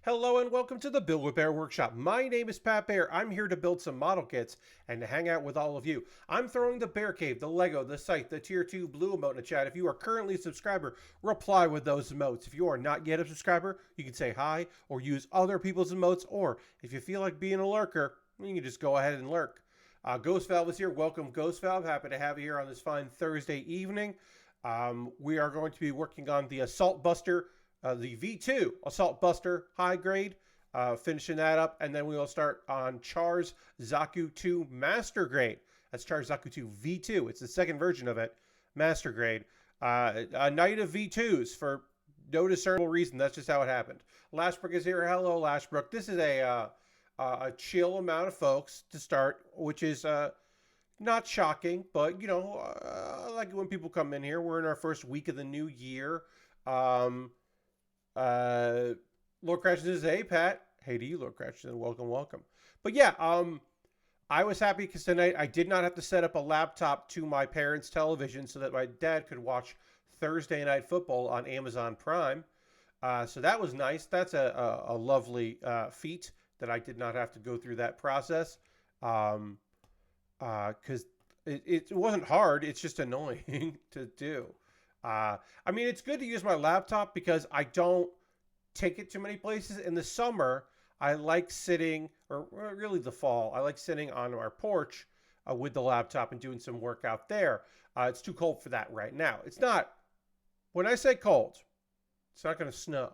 Hello and welcome to the Build With Baer Workshop. My name is Pat Baer. I'm here to build some model kits and to hang out with all of you. I'm throwing the Bear Cave, the Lego, the Scythe, the Tier 2 Blue emote in the chat. If you are currently a subscriber, reply with those emotes. If you are not yet a subscriber, you can say hi or use other people's emotes. Or if you feel like being a lurker, you can just go ahead and lurk. Ghost Valve is here. Welcome, Ghost Valve. Happy to have you here on this fine Thursday evening. We are going to be working on the Assault Buster, the V2 Assault Buster high grade, finishing that up, and then we will start on Char's Zaku 2 Master Grade. That's Char's Zaku 2 V2. It's the second version of it, Master Grade. A night of V2s for no discernible reason. That's just how it happened. Lashbrook is here. Hello, Lashbrook. This is a chill amount of folks to start, which is not shocking, but you know, I like it when people come in here. We're in our first week of the new year. Lord Crashes says, hey Pat. Hey to you, Lord Crashes, and welcome. But yeah, I was happy because tonight I did not have to set up a laptop to my parents' television so that my dad could watch Thursday Night Football on Amazon Prime. So that was nice. That's a lovely feat that I did not have to go through that process. Because it wasn't hard. It's just annoying to do. I mean, it's good to use my laptop because I don't take it too many places. In the summer, I like sitting, or really the fall, I like sitting on our porch with the laptop and doing some work out there. It's too cold for that right now. It's not, when I say cold, it's not going to snow.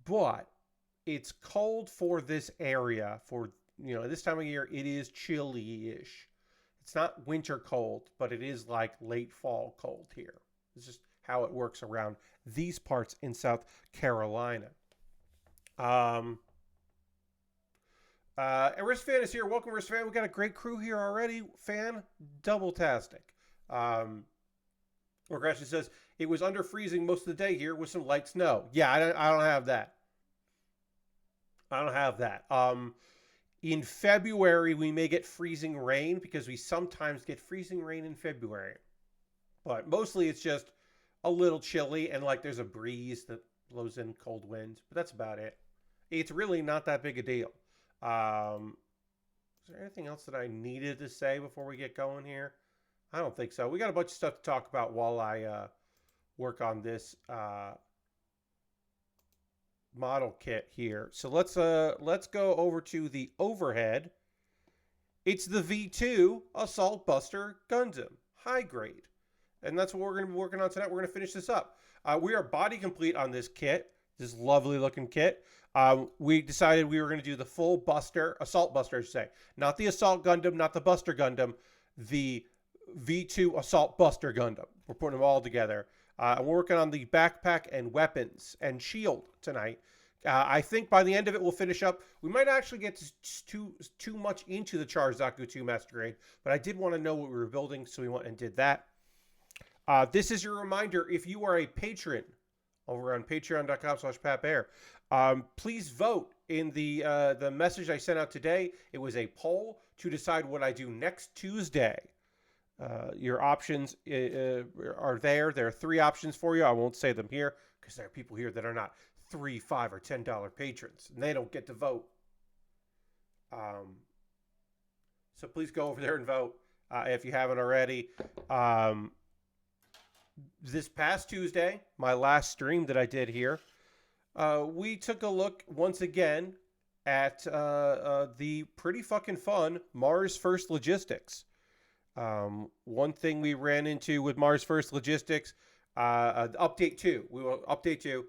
But it's cold for this area. For, you know, this time of year, it is chilly-ish. It's not winter cold, but it is like late fall cold here. It's just how it works around these parts in South Carolina. Aristfan is here. Welcome, Aristfan. We got a great crew here already. Fan, double-tastic. Regression says, it was under freezing most of the day here with some light snow. Yeah, I don't have that. I don't have that. In February, we may get freezing rain because we sometimes get freezing rain in February. But mostly it's just a little chilly and like there's a breeze that blows in cold winds. But that's about it. It's really not that big a deal. Is there anything else that I needed to say before we get going here? I don't think so. We got a bunch of stuff to talk about while I work on this model kit here. So let's go over to the overhead. It's the V2 Assault Buster Gundam high grade, and that's what we're going to be working on tonight. We're going to finish this up. We are body complete on this kit, this lovely looking kit. We decided we were going to do the full Buster, Assault Buster, I should say, not the Assault Gundam, not the Buster Gundam, the V2 Assault Buster Gundam. We're putting them all together. And we're working on the backpack and weapons and shield tonight. I think by the end of it, we'll finish up. We might actually get too much into the Char Zaku 2 Master Grade, but I did want to know what we were building, so we went and did that. This is your reminder, if you are a patron over on patreon.com/PatBear, please vote in the message I sent out today. It was a poll to decide what I do next Tuesday. Your options are there. There are 3 options for you. I won't say them here because there are people here that are not $3, $5, or $10 patrons, and they don't get to vote. So please go over there and vote if you haven't already. This past Tuesday, my last stream that I did here, we took a look once again at the pretty fucking fun Mars First Logistics. One thing we ran into with Mars First Logistics, update 2. We will update 2.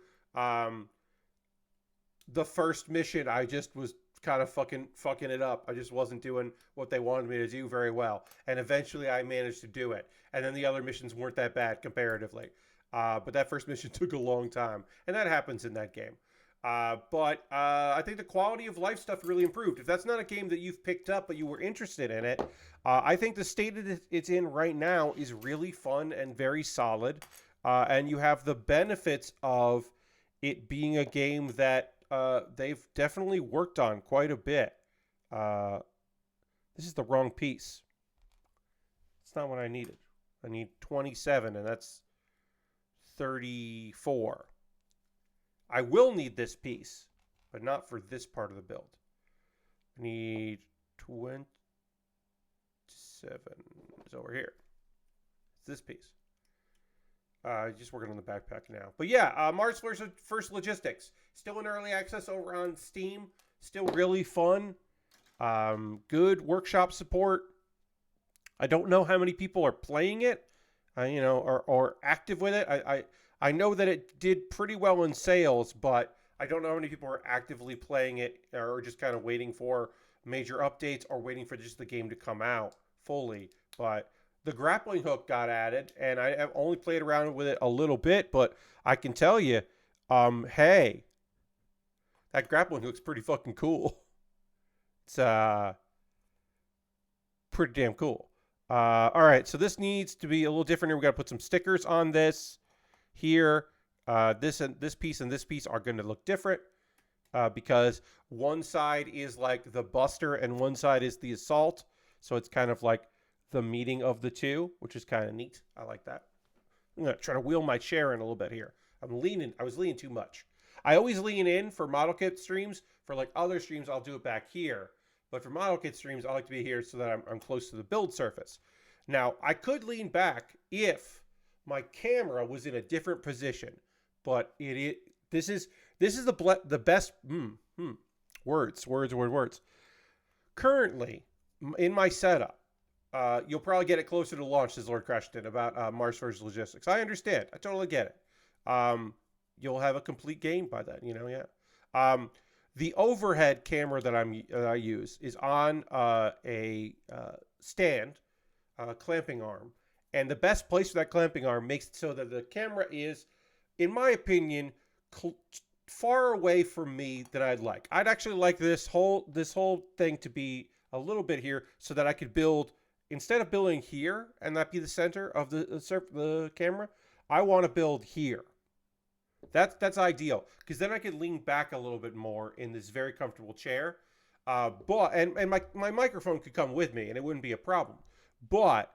The first mission, I just was kind of fucking it up. I just wasn't doing what they wanted me to do very well. And eventually I managed to do it. And then the other missions weren't that bad comparatively. But that first mission took a long time. And that happens in that game. But I think the quality of life stuff really improved. If that's not a game that you've picked up but you were interested in it, I think the state that it's in right now is really fun and very solid. And you have the benefits of it being a game that they've definitely worked on quite a bit. This is the wrong piece. It's not what I needed. I need 27, and that's 34. I will need this piece, but not for this part of the build. I need 27 is over here. It's this piece. Just working on the backpack now. But yeah, Mars First Logistics. Still in early access over on Steam. Still really fun. Good workshop support. I don't know how many people are playing it, or active with it. I know that it did pretty well in sales, but I don't know how many people are actively playing it or just kind of waiting for major updates or waiting for just the game to come out fully. But the grappling hook got added, and I have only played around with it a little bit, but I can tell you, hey, that grappling hook's pretty fucking cool. It's pretty damn cool. All right, so this needs to be a little different here. We got to put some stickers on this here. This piece and this piece are going to look different because one side is like the Buster and one side is the Assault. So it's kind of like the meeting of the two, which is kind of neat. I like that. I'm going to try to wheel my chair in a little bit here. I was leaning too much. I always lean in for model kit streams. For like other streams, I'll do it back here. But for model kit streams, I like to be here so that I'm close to the build surface. Now, I could lean back if my camera was in a different position, but this is the best words. Currently, in my setup, you'll probably get it closer to launch, says Lord Crashton, about Mars First Logistics. I understand. I totally get it. You'll have a complete game by then, yeah. The overhead camera that I use is on a stand, clamping arm. And the best place for that clamping arm makes it so that the camera is, in my opinion, far away from me than I'd like. I'd actually like this whole thing to be a little bit here so that I could build, instead of building here and that be the center of the camera, I want to build here. That's ideal, because then I could lean back a little bit more in this very comfortable chair. But my microphone could come with me and it wouldn't be a problem. But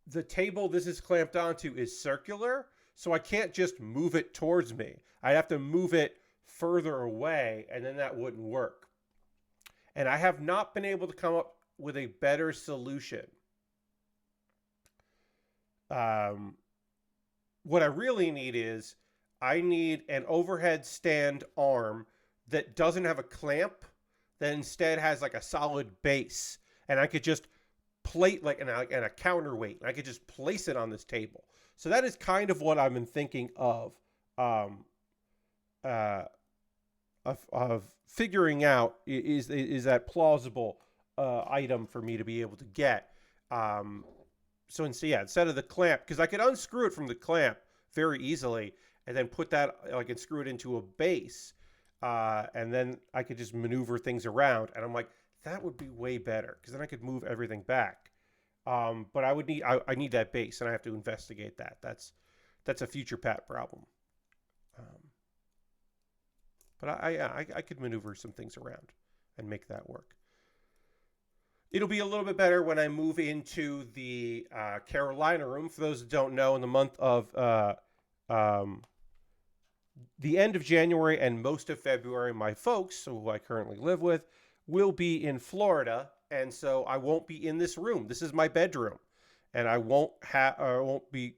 the table this is clamped onto is circular, so I can't just move it towards me. I'd have to move it further away, and then that wouldn't work. And I have not been able to come up with a better solution. What I really need is, I need an overhead stand arm that doesn't have a clamp, that instead has like a solid base. And I could just plate and a counterweight. I could just place it on this table. So that is kind of what I've been thinking of figuring out is that plausible item for me to be able to get. So instead of the clamp, because I could unscrew it from the clamp very easily and then put that, and screw it into a base. And then I could just maneuver things around. And I'm like, that would be way better, because then I could move everything back. But I need that base, and I have to investigate that. That's a future Pat problem. But I could maneuver some things around and make that work. It'll be a little bit better when I move into the Carolina room. For those that don't know, in the month of the end of January and most of February, my folks, who I currently live with, will be in Florida, and so I won't be in this room. This is my bedroom, and I won't be,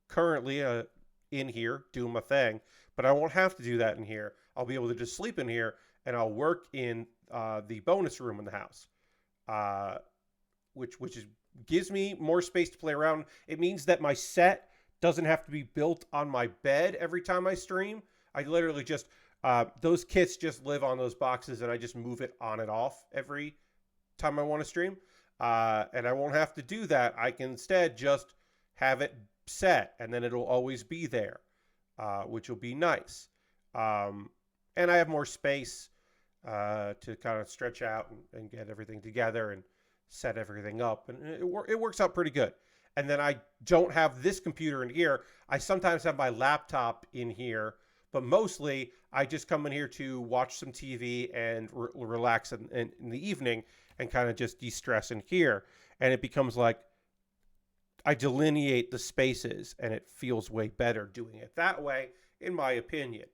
currently in here doing my thing, but I won't have to do that in here. I'll be able to just sleep in here, and I'll work in the bonus room in the house. Which gives me more space to play around. It means that my set doesn't have to be built on my bed every time I stream. I literally just, those kits just live on those boxes, and I just move it on and off every time I want to stream. And I won't have to do that. I can instead just have it set, and then it'll always be there, which will be nice. And I have more space to kind of stretch out and get everything together and set everything up. And it works out pretty good. And then I don't have this computer in here. I sometimes have my laptop in here, but mostly I just come in here to watch some TV and relax in the evening and kind of just de-stress in here. And it becomes like, I delineate the spaces, and it feels way better doing it that way, in my opinion.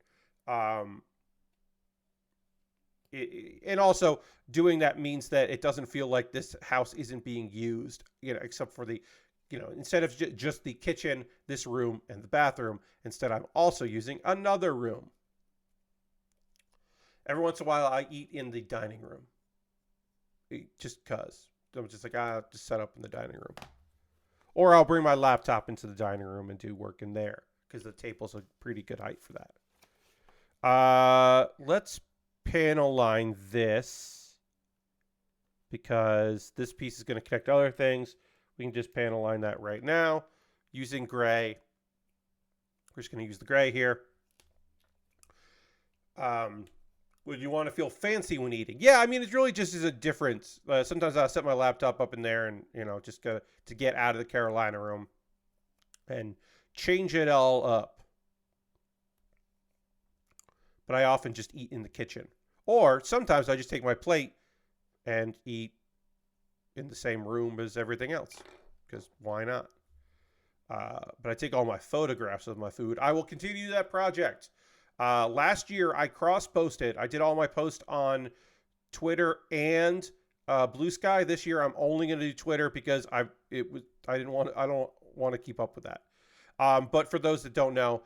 Um, and also doing that means that it doesn't feel like this house isn't being used, except for the, instead of just the kitchen, this room, and the bathroom. Instead, I'm also using another room. Every once in a while, I eat in the dining room, just because. I'm just like, just set up in the dining room. Or I'll bring my laptop into the dining room and do work in there, because the table's a pretty good height for that. Let's panel line this, because this piece is going to connect to other things. We can just panel line that right now using gray. We're just going to use the gray here. Would you want to feel fancy when eating? Yeah, I mean, it really just is a difference. Sometimes I'll set my laptop up in there and, just to get out of the Carolina room and change it all up. But I often just eat in the kitchen. Or sometimes I just take my plate and eat in the same room as everything else, because why not? But I take all my photographs of my food. I will continue that project. Last year, I cross-posted. I did all my posts on Twitter and Blue Sky. This year, I'm only going to do Twitter because I don't want to keep up with that. But for those that don't know,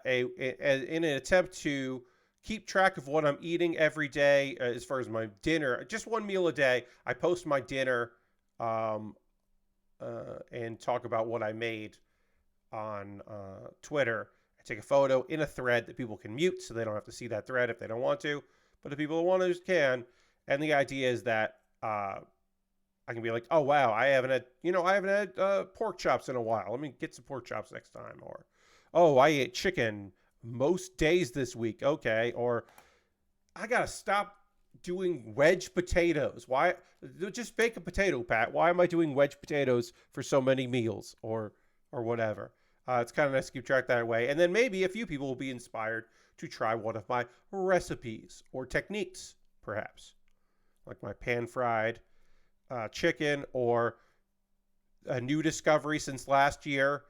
in an attempt to keep track of what I'm eating every day, as far as my dinner, just one meal a day, I post my dinner and talk about what I made on Twitter. I take a photo in a thread that people can mute, so they don't have to see that thread if they don't want to. But the people who want to can. And the idea is that I can be like, oh wow, I haven't had pork chops in a while. Let me get some pork chops next time. Or, oh, I ate chicken most days this week. Okay. Or, I gotta stop doing wedge potatoes. Why? Just bake a potato, Pat. Why am I doing wedge potatoes for so many meals? Or whatever. It's kind of nice to keep track that way. And then maybe a few people will be inspired to try one of my recipes or techniques, perhaps. Like my pan-fried chicken, or a new discovery since last year.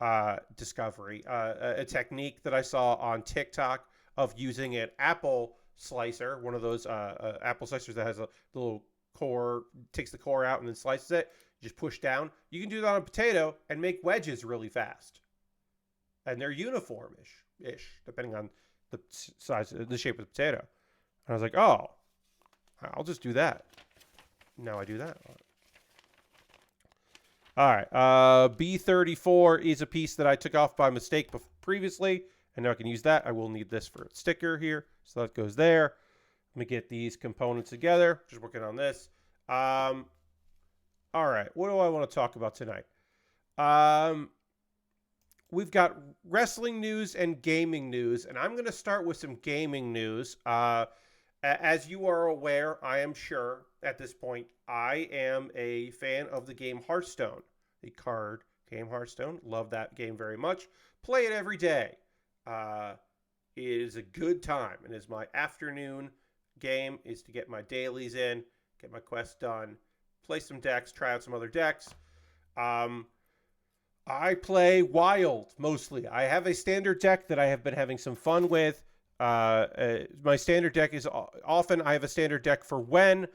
A technique that I saw on TikTok of using an apple slicer, one of those apple slicers that has a little core, takes the core out and then slices it. You just push down. You can do that on a potato and make wedges really fast. And they're uniform-ish, depending on the size, the shape of the potato. And I was like, oh, I'll just do that. Now I do that. All right. B34 is a piece that I took off by mistake previously, and now I can use that. I will need this for a sticker here, so that goes there. Let me get these components together. Just working on this. All right. What do I want to talk about tonight? We've got wrestling news and gaming news, and I'm going to start with some gaming news. As you are aware, I am sure at this point, I am a fan of the game Hearthstone, the card game Hearthstone. Love that game very much. Play it every day. It is a good time, and is my afternoon game, is to get my dailies in, get my quests done, play some decks, try out some other decks. I play wild mostly. I have a standard deck that I have been having some fun with. My standard deck is often, I have a standard deck for when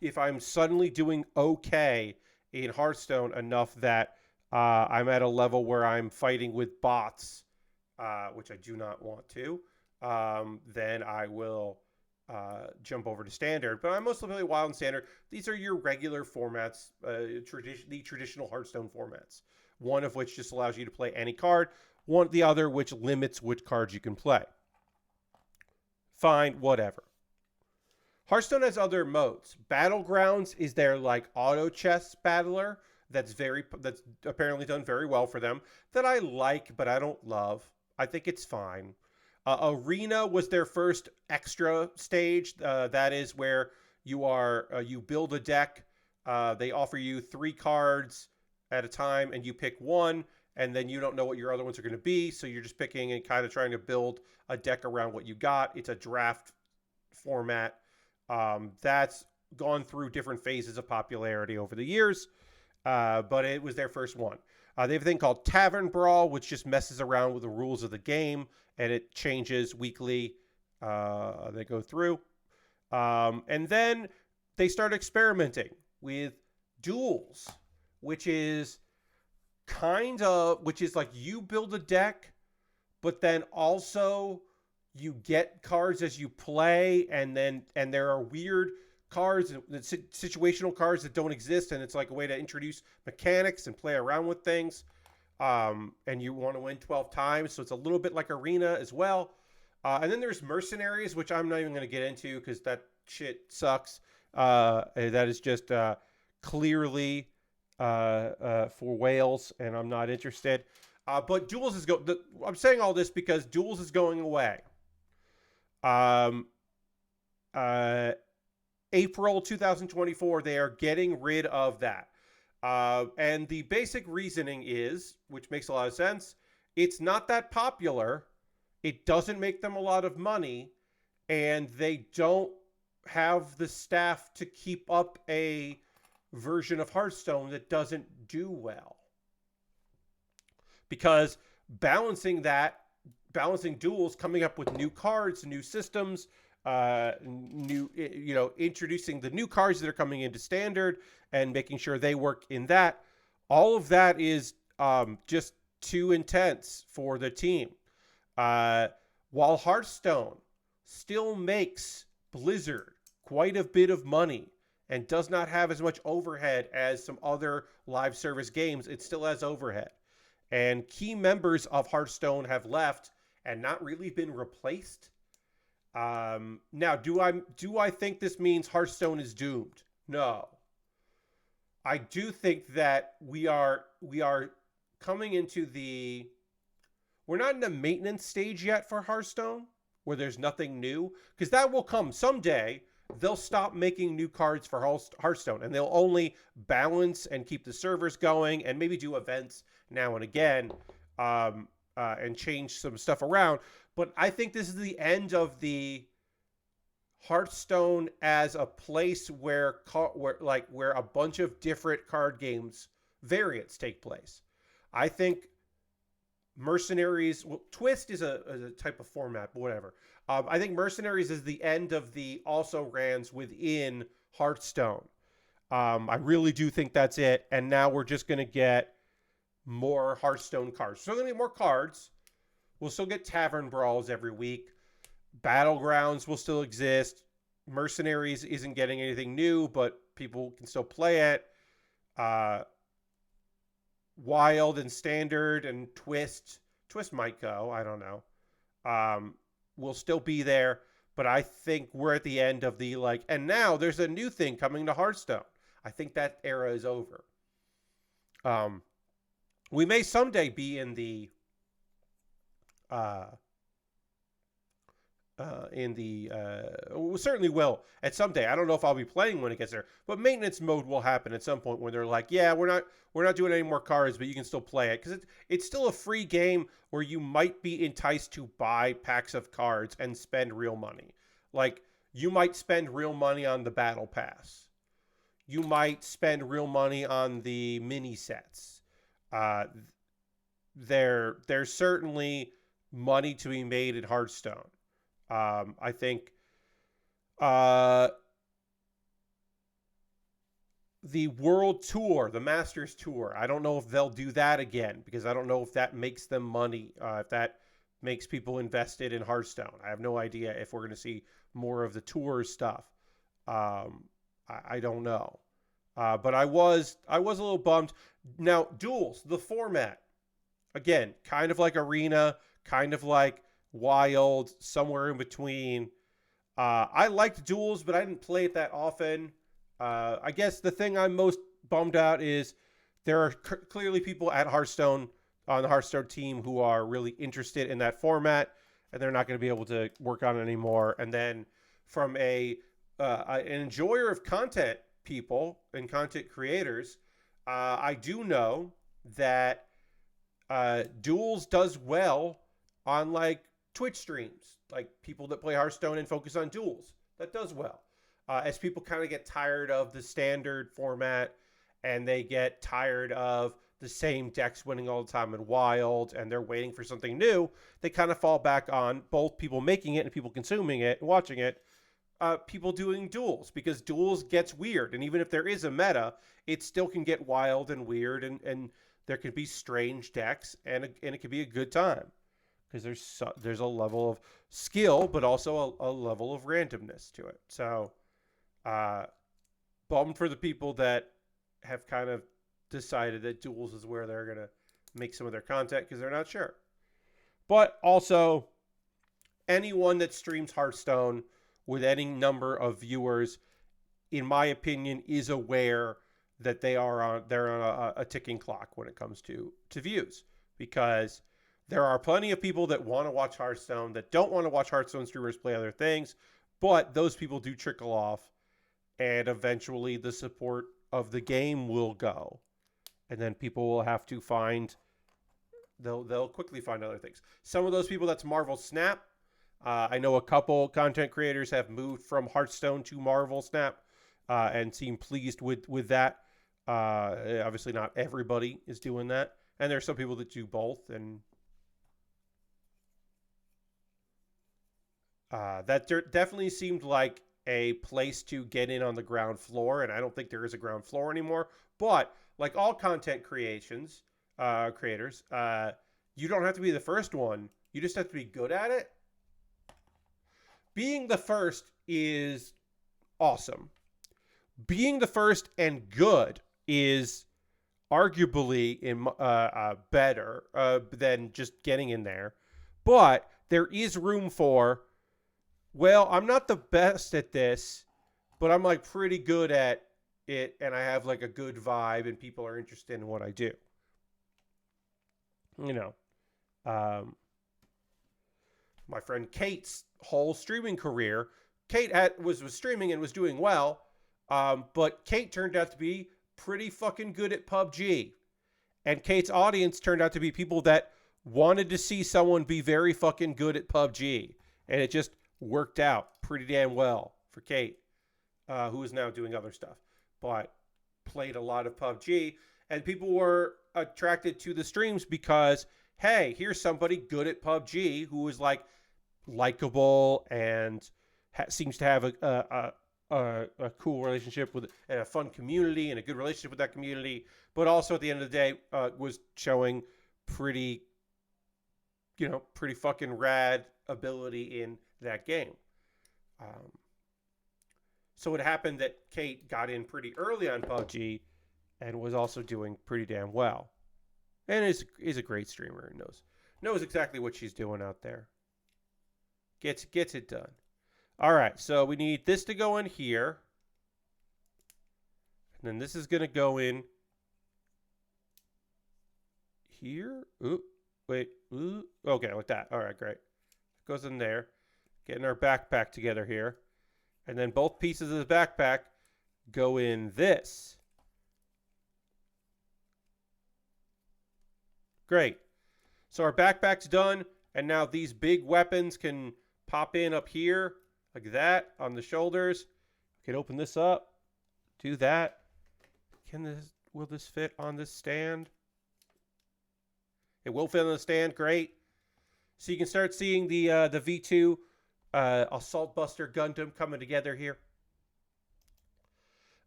if I'm suddenly doing okay in Hearthstone enough that I'm at a level where I'm fighting with bots, which I do not want to, then I will jump over to standard. But I mostly play wild and standard. These are your regular formats, the traditional Hearthstone formats. One of which just allows you to play any card. The other which limits which cards you can play. Fine, whatever. Hearthstone has other modes. Battlegrounds is their like auto chess battler that's apparently done very well for them, that I like but I don't love. I think it's fine. Arena was their first extra stage. That is where you build a deck. They offer you 3 cards at a time, and you pick one, and then you don't know what your other ones are going to be, so you're just picking and kind of trying to build a deck around what you got. It's a draft format that's gone through different phases of popularity over the years, but it was their first one. They have a thing called Tavern Brawl, which just messes around with the rules of the game, and it changes weekly. They go through. And then they start experimenting with duels, which is which is like you build a deck, but then also you get cards as you play, and there are weird cards, situational cards that don't exist, and it's like a way to introduce mechanics and play around with things. And you want to win 12 times, so it's a little bit like Arena as well. And then there's Mercenaries, which I'm not even going to get into because that shit sucks. That is just clearly for whales, and I'm not interested. But Duels is I'm saying all this because Duels is going away. April 2024, they are getting rid of that. And the basic reasoning is, which makes a lot of sense, it's not that popular. It doesn't make them a lot of money, and they don't have the staff to keep up a version of Hearthstone that doesn't do well. Because balancing duels, coming up with new cards, new systems, introducing the new cards that are coming into standard and making sure they work in that, all of that is just too intense for the team. While Hearthstone still makes Blizzard quite a bit of money and does not have as much overhead as some other live service games, it still has overhead. And key members of Hearthstone have left and not really been replaced. Now, do I think this means Hearthstone is doomed? No. I do think that we are coming into we're not in the maintenance stage yet for Hearthstone, where there's nothing new, because that will come someday. They'll stop making new cards for Hearthstone, and they'll only balance and keep the servers going, and maybe do events now and again, and change some stuff around. But I think this is the end of the Hearthstone as a place where a bunch of different card games variants take place. I think Mercenaries, Twist is a type of format, but whatever. I think Mercenaries is the end of the also-rans within Hearthstone. I really do think that's it. And now we're just going to get more Hearthstone cards. So we're going to get more cards. We'll still get Tavern Brawls every week. Battlegrounds will still exist. Mercenaries isn't getting anything new, but people can still play it. Wild and Standard and Twist might go. I don't know. Will still be there, but I think we're at the end of the and now there's a new thing coming to Hearthstone. I think that era is over. We may someday be in the we certainly will at some day. I don't know if I'll be playing when it gets there, but maintenance mode will happen at some point when they're like, yeah, we're not doing any more cards, but you can still play it, because it's still a free game where you might be enticed to buy packs of cards and spend real money. Like, you might spend real money on the battle pass. You might spend real money on the mini sets. There's certainly money to be made in Hearthstone. I think the World Tour, the Masters Tour, I don't know if they'll do that again, because I don't know if that makes them money, if that makes people invested in Hearthstone. I have no idea if we're going to see more of the tour stuff. I don't know. But I was a little bummed. Now, Duels, the format, again, kind of like Arena, kind of like Wild, somewhere in between. I liked Duels, but I didn't play it that often. I guess the thing I'm most bummed out is there are clearly people at Hearthstone, on the Hearthstone team, who are really interested in that format, and they're not going to be able to work on it anymore. And then from an enjoyer of content people and content creators, I do know that Duels does well on Twitch streams, people that play Hearthstone and focus on Duels. That does well. As people kind of get tired of the standard format and they get tired of the same decks winning all the time in Wild, and they're waiting for something new, they kind of fall back on both people making it and people consuming it and watching it, people doing duels, because duels gets weird. And even if there is a meta, it still can get wild and weird, and there could be strange decks, and it could be a good time. Because there's a level of skill, but also a level of randomness to it. So, bummed for the people that have kind of decided that duels is where they're going to make some of their content because they're not sure. But also, anyone that streams Hearthstone with any number of viewers, in my opinion, is aware that they're on a ticking clock when it comes to views, because there are plenty of people that want to watch Hearthstone that don't want to watch Hearthstone streamers play other things, but those people do trickle off, and eventually the support of the game will go, and then people will have to find, they'll quickly find other things. Some of those people, that's Marvel Snap. I know a couple content creators have moved from Hearthstone to Marvel Snap, and seem pleased with that. Obviously not everybody is doing that, and there's some people that do both, and that definitely seemed like a place to get in on the ground floor, and I don't think there is a ground floor anymore. But like all content creators, you don't have to be the first one. You just have to be good at it. Being the first is awesome. Being the first and good is arguably better than just getting in there. But there is room for, well, I'm not the best at this, but I'm like pretty good at it, and I have like a good vibe, and people are interested in what I do. You know, my friend Kate's whole streaming career, Kate was streaming and was doing well, but Kate turned out to be pretty fucking good at PUBG. And Kate's audience turned out to be people that wanted to see someone be very fucking good at PUBG. And it just worked out pretty damn well for Kate, who is now doing other stuff, but played a lot of PUBG. And people were attracted to the streams because, hey, here's somebody good at PUBG who is like likable and seems to have a cool relationship with, and a fun community and a good relationship with that community, but also at the end of the day was showing pretty fucking rad ability in that game. So it happened that Kate got in pretty early on PUBG and was also doing pretty damn well, and is a great streamer and knows exactly what she's doing out there. Gets it done. All right, so we need this to go in here, and then this is going to go in here. Ooh, wait. Ooh, okay, like that. All right, great. Goes in there. Getting our backpack together here, and then both pieces of the backpack go in this. Great. So our backpack's done, and now these big weapons can pop in up here like that on the shoulders. We can open this up, do that. Will this fit on this stand? It will fit on the stand. Great. So you can start seeing the V2 Assault Buster Gundam coming together here.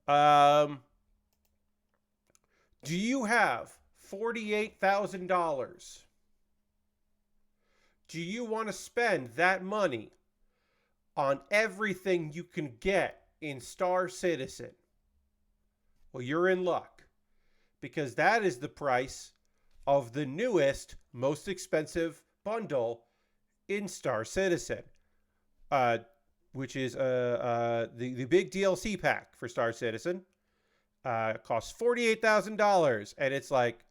Do you have $48,000? Do you want to spend that money on everything you can get in Star Citizen? Well, you're in luck, because that is the price of the newest, most expensive bundle in Star Citizen, which is the big DLC pack for Star Citizen. It costs $48,000, and it's like,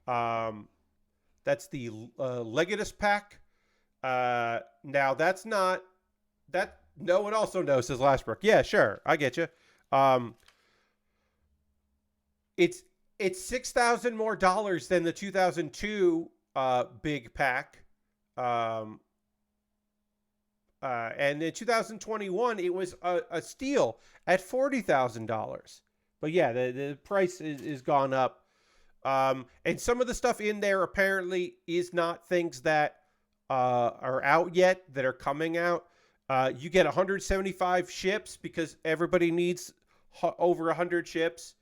that's the Legatus pack. Now that's not that. No one also knows, says Lashbrook. Yeah, sure, I get you. It's $6,000 more dollars than the 2002 big pack. And in 2021, it was a steal at $40,000. But yeah, the price is gone up. And some of the stuff in there apparently is not things that are out yet, that are coming out. You get 175 ships because everybody needs over 100 ships.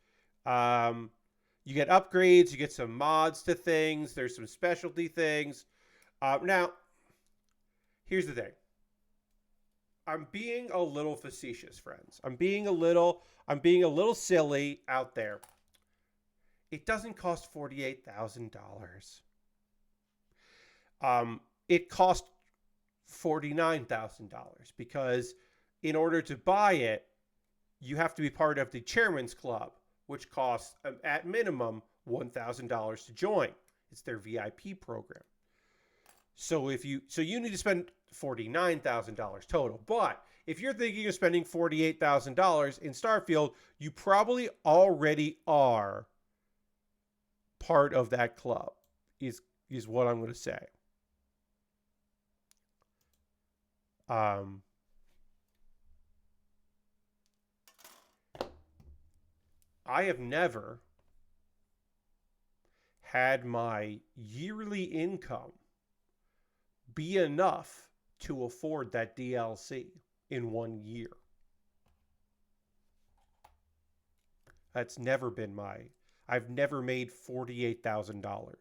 You get upgrades. You get some mods to things. There's some specialty things. Now, here's the thing. I'm being a little facetious, friends. I'm being a little silly out there. It doesn't cost $48,000. It cost $49,000 because in order to buy it, you have to be part of the Chairman's Club, which costs at minimum $1,000 to join. It's their VIP program. So you need to spend $49,000 total. But if you're thinking of spending $48,000 in Starfield, you probably already are part of that club. Is what I'm going to say. I have never had my yearly income be enough to afford that DLC in 1 year. That's never been I've never made $48,000.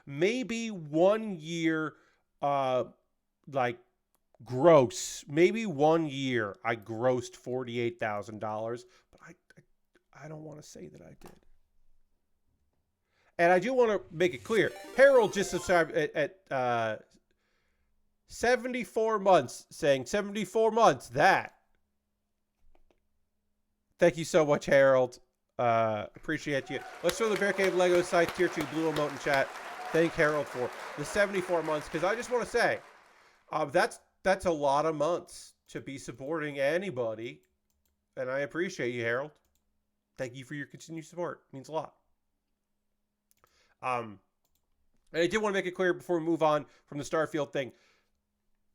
Maybe 1 year, gross. Maybe 1 year I grossed $48,000, but I don't want to say that I did. And I do want to make it clear. Harold just subscribed at 74 months, saying 74 months, that. Thank you so much, Harold. Appreciate you. Let's throw the Bear Cave Lego site tier 2 blue emote in chat. Thank Harold for the 74 months, because I just want to say, that's a lot of months to be supporting anybody, and I appreciate you, Harold. Thank you for your continued support. It means a lot. And I did want to make it clear before we move on from the Starfield thing.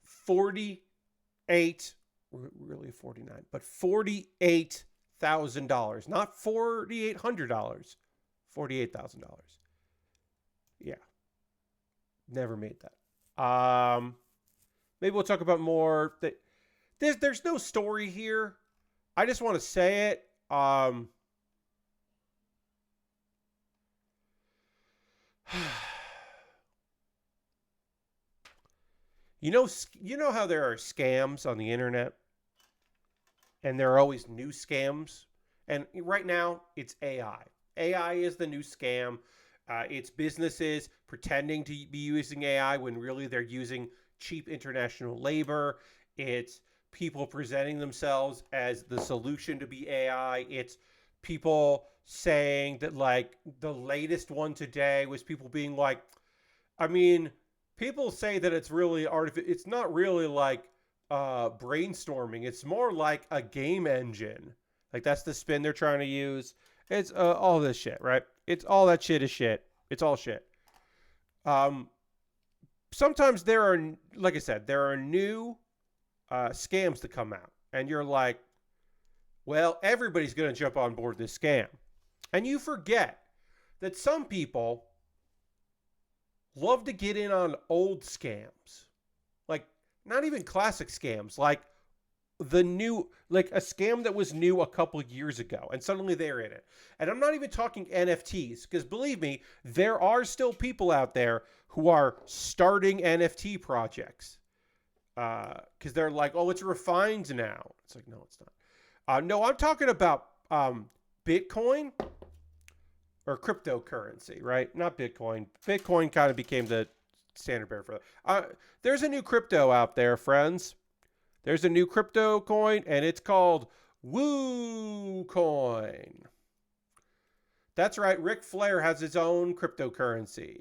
48, really 49, but $48,000, not $4,800, $48,000. Yeah, never made that. Maybe we'll talk about more. There's no story here. I just want to say it. You know how there are scams on the internet, and there are always new scams. And right now, it's AI. AI is the new scam. It's businesses pretending to be using AI when really they're using cheap international labor. It's people presenting themselves as the solution to be AI. It's people saying that, like, the latest one today was people being like, I mean, people say that it's really it's not really like brainstorming. It's more like a game engine. Like, that's the spin they're trying to use. It's all this shit, right? It's all that shit is shit. It's all shit. Sometimes there are, like I said, there are new scams that come out. And you're like, well, everybody's going to jump on board this scam. And you forget that some people love to get in on old scams. Like, not even classic scams. Like, the new, like a scam that was new a couple years ago. And suddenly they're in it. And I'm not even talking NFTs. Because believe me, there are still people out there who are starting NFT projects. Because they're like, oh, it's refined now. It's like, no, it's not. No, I'm talking about Bitcoin or cryptocurrency, right? Not Bitcoin. Bitcoin kind of became the standard bearer for that. There's a new crypto out there, friends. There's a new crypto coin, and it's called Woo Coin. That's right. Ric Flair has his own cryptocurrency.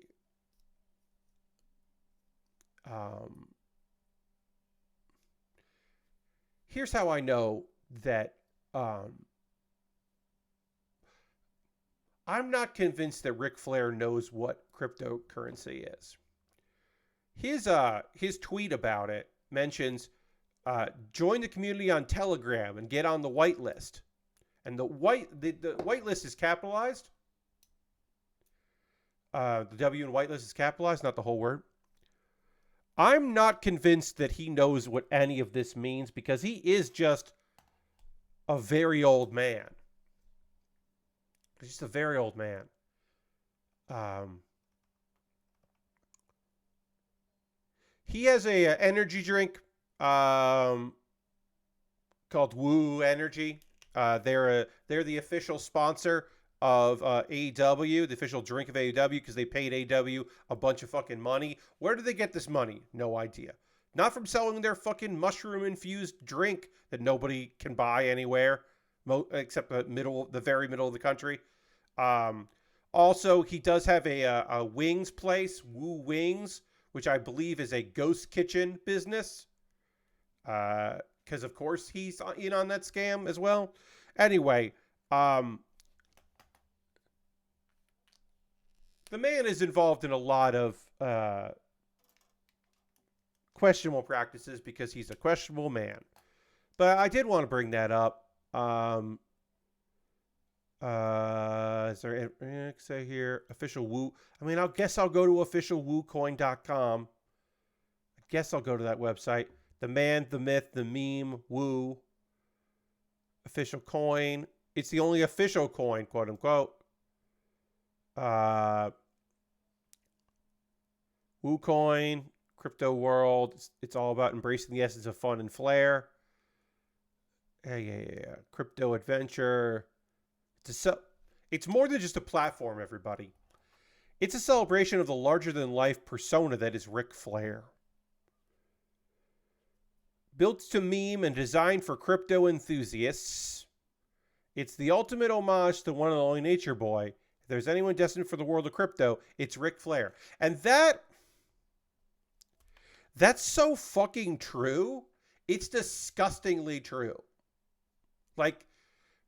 Here's how I know that I'm not convinced that Ric Flair knows what cryptocurrency is. His tweet about it mentions join the community on Telegram and get on the whitelist. And the whitelist is capitalized. The W in whitelist is capitalized, not the whole word. I'm not convinced that he knows what any of this means because he is just a very old man. He's just a very old man. He has a energy drink called Woo Energy. They're the official sponsor of AEW, the official drink of AEW, because they paid AEW a bunch of fucking money. Where do they get this money? No idea. Not from selling their fucking mushroom-infused drink that nobody can buy anywhere, except the very middle of the country. Also, he does have a wings place, Woo Wings, which I believe is a ghost kitchen business. Because, of course, he's in on that scam as well. Anyway, the man is involved in a lot of questionable practices because he's a questionable man. But I did want to bring that up. Is there say here official Woo? I mean, I guess I'll go to officialwoocoin.com. I guess I'll go to that website. The man, the myth, the meme, Woo. Official coin. It's the only official coin, quote unquote. WooCoin, crypto world. It's all about embracing the essence of fun and flair. Yeah. Crypto adventure. It's more than just a platform, everybody. It's a celebration of the larger-than-life persona that is Ric Flair. Built to meme and designed for crypto enthusiasts, it's the ultimate homage to one and only Nature Boy. If there's anyone destined for the world of crypto, it's Ric Flair. And that's so fucking true. It's disgustingly true. Like,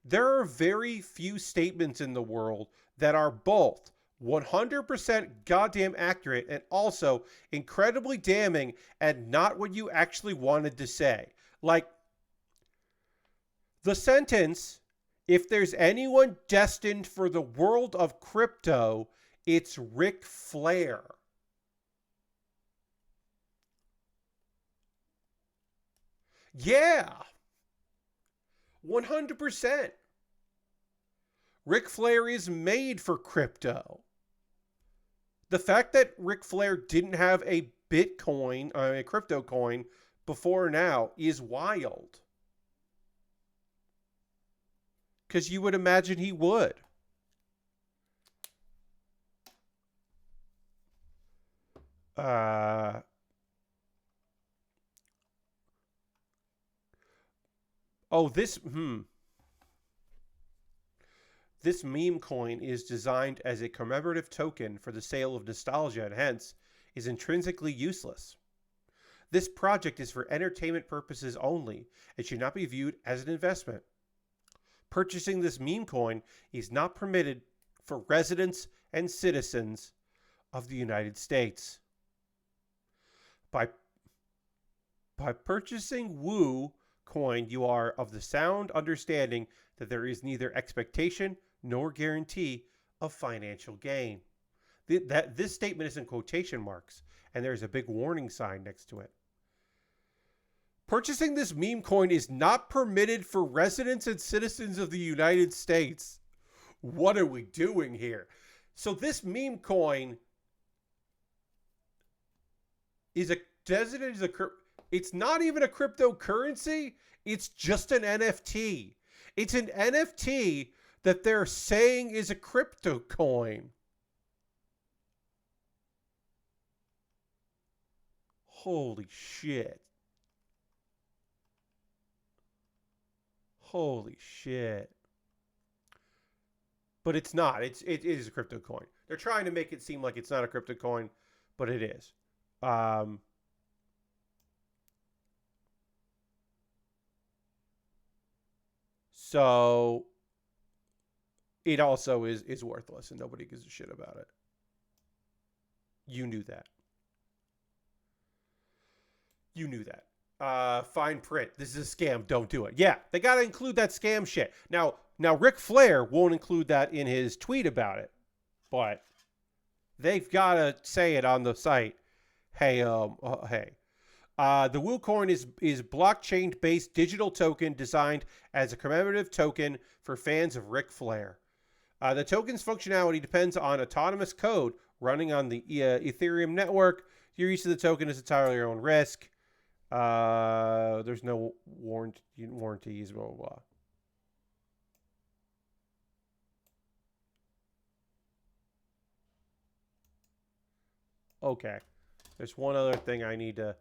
there are very few statements in the world that are both 100% goddamn accurate and also incredibly damning and not what you actually wanted to say. Like, the sentence, if there's anyone destined for the world of crypto, it's Ric Flair. Yeah. 100%. Ric Flair is made for crypto. The fact that Ric Flair didn't have a Bitcoin, a crypto coin, before now is wild. Because you would imagine he would. This meme coin is designed as a commemorative token for the sale of nostalgia and hence is intrinsically useless. This project is for entertainment purposes only and should not be viewed as an investment. Purchasing this meme coin is not permitted for residents and citizens of the United States. By purchasing Woo coin, you are of the sound understanding that there is neither expectation nor guarantee of financial gain. This statement is in quotation marks, and there's a big warning sign next to it. Purchasing this meme coin is not permitted for residents and citizens of the United States. What are we doing here? So this meme coin is it's not even a cryptocurrency. It's just an NFT. It's an NFT that they're saying is a crypto coin. Holy shit. Holy shit. But it's not. It is a crypto coin. They're trying to make it seem like it's not a crypto coin, but it is. So it also is worthless and nobody gives a shit about it. You knew that. You knew that. Fine print. This is a scam. Don't do it. Yeah, they got to include that scam shit. Now, Now, Ric Flair won't include that in his tweet about it, but they've got to say it on the site. Hey, hey. The WooCoin is blockchain-based digital token designed as a commemorative token for fans of Ric Flair. The token's functionality depends on autonomous code running on the Ethereum network. Your use of the token is entirely your own risk. There's no warranties, blah, blah, blah. Okay. There's one other thing I need to...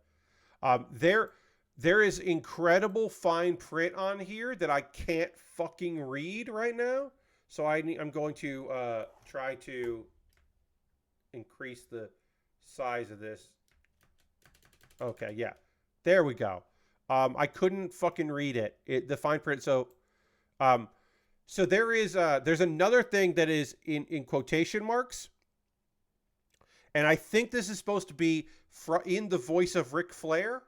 There is incredible fine print on here that I can't fucking read right now. So I'm going to try to increase the size of this. Okay, yeah. There we go. I couldn't fucking read it. The fine print. So there's another thing that is in quotation marks. And I think this is supposed to be in the voice of Ric Flair.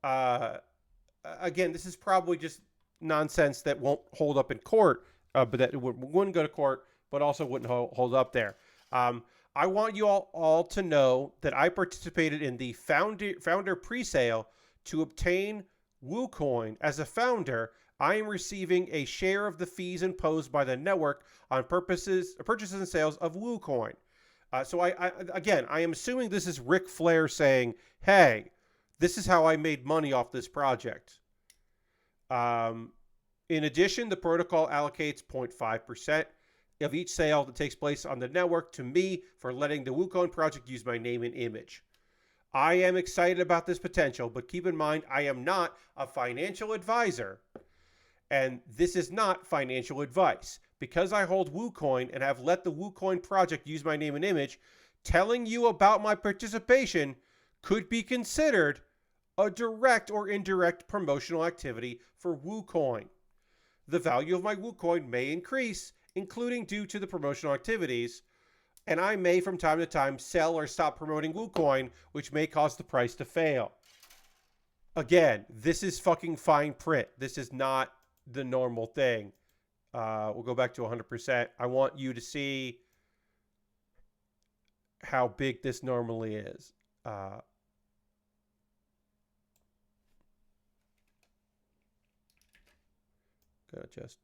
Again, this is probably just nonsense that won't hold up in court, but that wouldn't go to court, but also wouldn't hold up there. I want you all to know that I participated in the founder presale to obtain WooCoin. As a founder, I am receiving a share of the fees imposed by the network on purchases and sales of WooCoin. So I am assuming this is Ric Flair saying, hey, this is how I made money off this project. In addition, the protocol allocates 0.5% of each sale that takes place on the network to me for letting the WooCoin project use my name and image. I am excited about this potential, but keep in mind, I am not a financial advisor, and this is not financial advice. Because I hold WooCoin and have let the WooCoin project use my name and image, telling you about my participation could be considered a direct or indirect promotional activity for WooCoin. The value of my WooCoin may increase, including due to the promotional activities, and I may from time to time sell or stop promoting WooCoin, which may cause the price to fail. Again, this is fucking fine print. This is not the normal thing. We'll go back to 100%. I want you to see how big this normally is. Gonna just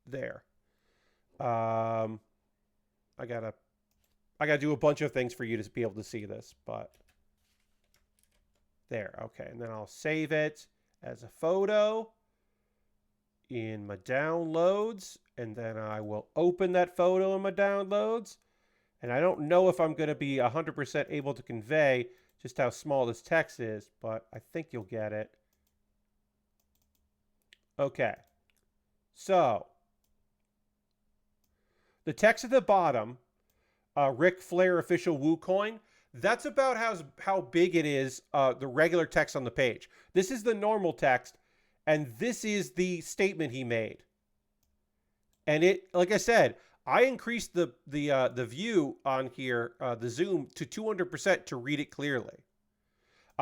there. I gotta do a bunch of things for you to be able to see this, but there. Okay, and then I'll save it as a photo in my downloads, and then I will open that photo in my downloads. And I don't know if I'm going to be 100% able to convey just how small this text is, but I think you'll get it. Okay. So, the text at the bottom, Ric Flair official WooCoin, that's about how big it is, the regular text on the page. This is the normal text. And this is the statement he made. And it, like I said, I increased the view on here, the zoom to 200% to read it clearly.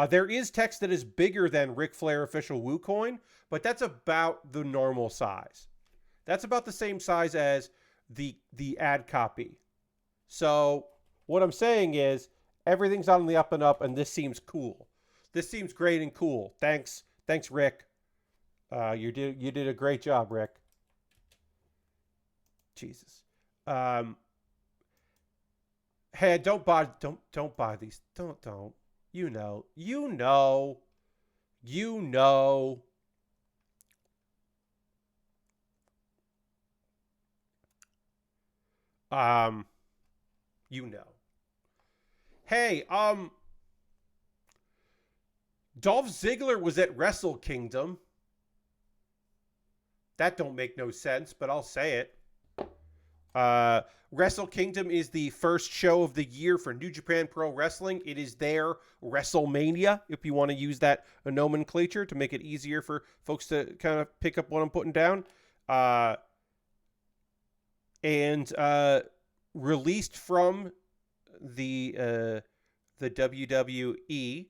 There is text that is bigger than Ric Flair official WooCoin, but that's about the normal size. That's about the same size as the ad copy. So what I'm saying is everything's on the up and up, and this seems cool. This seems great and cool. Thanks, Rick. You did a great job, Rick. Jesus. Hey, don't buy these. Don't. You know. You know. Hey, Dolph Ziggler was at Wrestle Kingdom. That don't make no sense, but I'll say it. Wrestle Kingdom is the first show of the year for New Japan Pro Wrestling. It is their WrestleMania, if you want to use that nomenclature to make it easier for folks to kind of pick up what I'm putting down. And released from the WWE.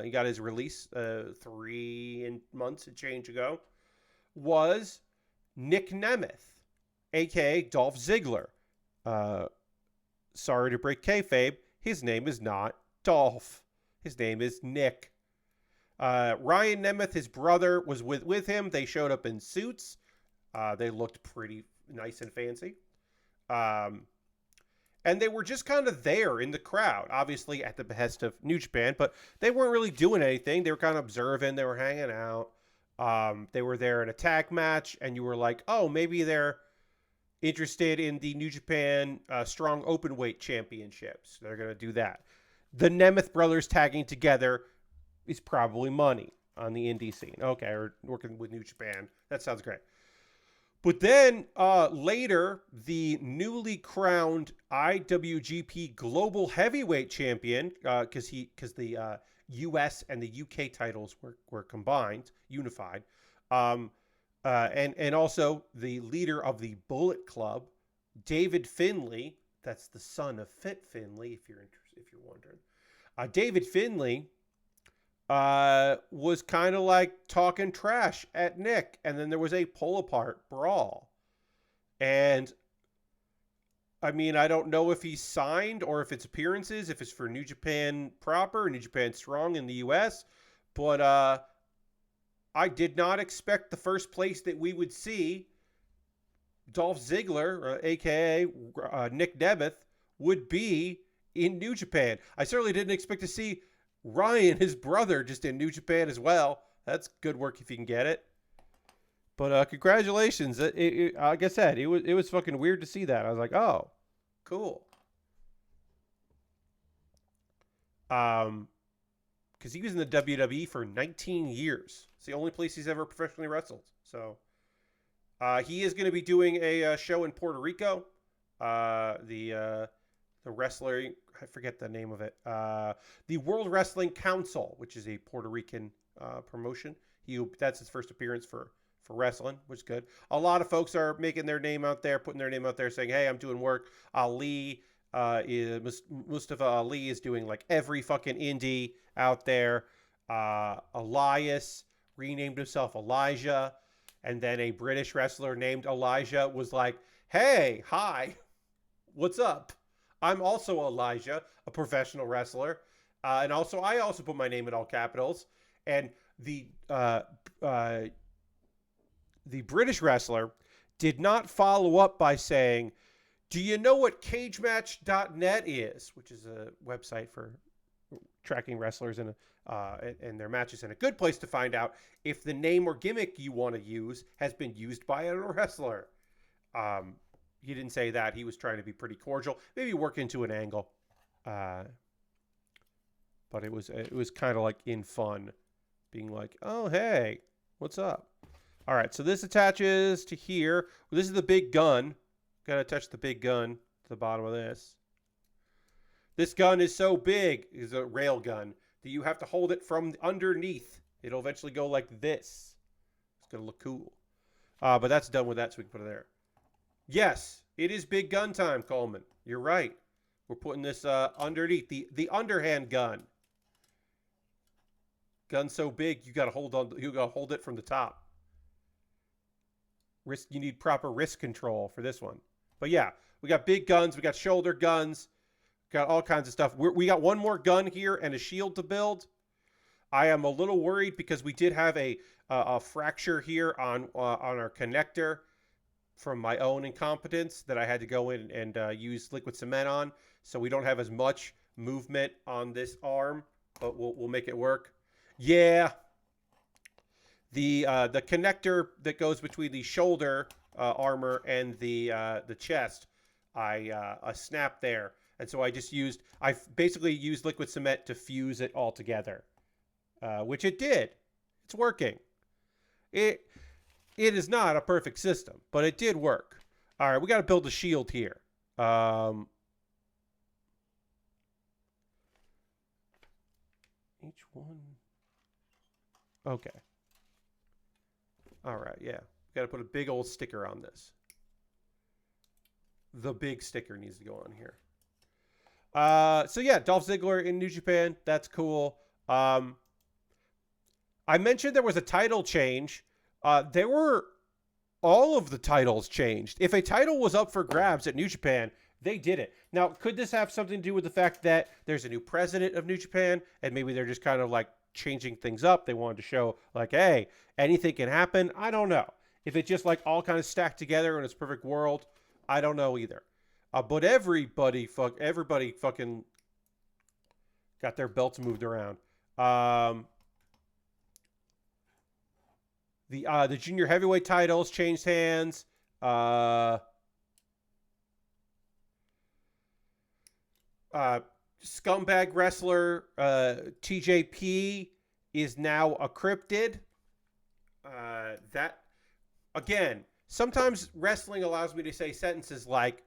He got his release 3 months and change ago. was Nick Nemeth, a.k.a. Dolph Ziggler. Sorry to break kayfabe, his name is not Dolph. His name is Nick. Ryan Nemeth, his brother, was with him. They showed up in suits. They looked pretty nice and fancy. And they were just kind of there in the crowd, obviously at the behest of New Japan, but they weren't really doing anything. They were kind of observing. They were hanging out. They were there in a tag match, and you were like, oh, maybe they're interested in the New Japan Strong Openweight Championships. They're going to do that. The Nemeth brothers tagging together is probably money on the indie scene. Okay, or working with New Japan. That sounds great. But then later, the newly crowned IWGP Global Heavyweight Champion, because the US and the UK titles were combined, unified, and also the leader of the Bullet Club, David Finlay. That's the son of Fit Finlay, if you're wondering. David Finlay was kind of like talking trash at Nick, and then there was a pull-apart brawl. And, I mean, I don't know if he's signed or if it's appearances, if it's for New Japan proper, New Japan Strong in the U.S., but I did not expect the first place that we would see Dolph Ziggler, a.k.a. Nick Nemeth, would be in New Japan. I certainly didn't expect to see Ryan, his brother, just in New Japan as well. That's good work if you can get it. But congratulations. Like I said, it was fucking weird to see that. I was like, oh, cool. Because he was in the WWE for 19 years. It's the only place he's ever professionally wrestled. So he is going to be doing a show in Puerto Rico. The wrestler, I forget the name of it. The World Wrestling Council, which is a Puerto Rican promotion. That's his first appearance for wrestling, which is good. A lot of folks are making their name out there, putting their name out there, saying, "Hey, I'm doing work." Mustafa Ali is doing like every fucking indie out there. Elias renamed himself Elijah, and then a British wrestler named Elijah was like, "Hey, hi, what's up? I'm also Elijah, a professional wrestler, and also I also put my name in all capitals." And the British wrestler did not follow up by saying, "Do you know what cagematch.net is?" which is a website for tracking wrestlers and their matches, and a good place to find out if the name or gimmick you want to use has been used by a wrestler. He didn't say that. He was trying to be pretty cordial, maybe work into an angle. But it was kind of like in fun, being like, "Oh, hey, what's up?" All right, so this attaches to here. This is the big gun. Got to attach the big gun to the bottom of this. This gun is so big, is a rail gun, that you have to hold it from underneath. It'll eventually go like this. It's going to look cool. But that's done with that, so we can put it there. Yes, it is big gun time, Coleman. You're right. We're putting this underneath, the underhand gun. Gun so big, you got to hold it from the top. You need proper wrist control for this one. But yeah, we got big guns, we got shoulder guns, got all kinds of stuff. We got one more gun here and a shield to build. I am a little worried because we did have a fracture here on our connector from my own incompetence that I had to go in and use liquid cement on. So we don't have as much movement on this arm, but we'll make it work. Yeah. The connector that goes between the shoulder armor and the chest, I snapped there, and so I basically used liquid cement to fuse it all together, which it did. It's working. It is not a perfect system, but it did work. All right, we got to build a shield here. Each one. Okay. All right, yeah. Got to put a big old sticker on this. The big sticker needs to go on here. So yeah, Dolph Ziggler in New Japan. That's cool. I mentioned there was a title change There were all of the titles changed. If a title was up for grabs at New Japan, they did it. Now, could this have something to do with the fact that there's a new president of New Japan and maybe they're just kind of like changing things up? They wanted to show like, hey, anything can happen. I don't know. If it's just like all kind of stacked together in its perfect world, I don't know either. But everybody fucking got their belts moved around. The junior heavyweight titles changed hands. Scumbag wrestler TJP is now a cryptid. That again, sometimes wrestling allows me to say sentences like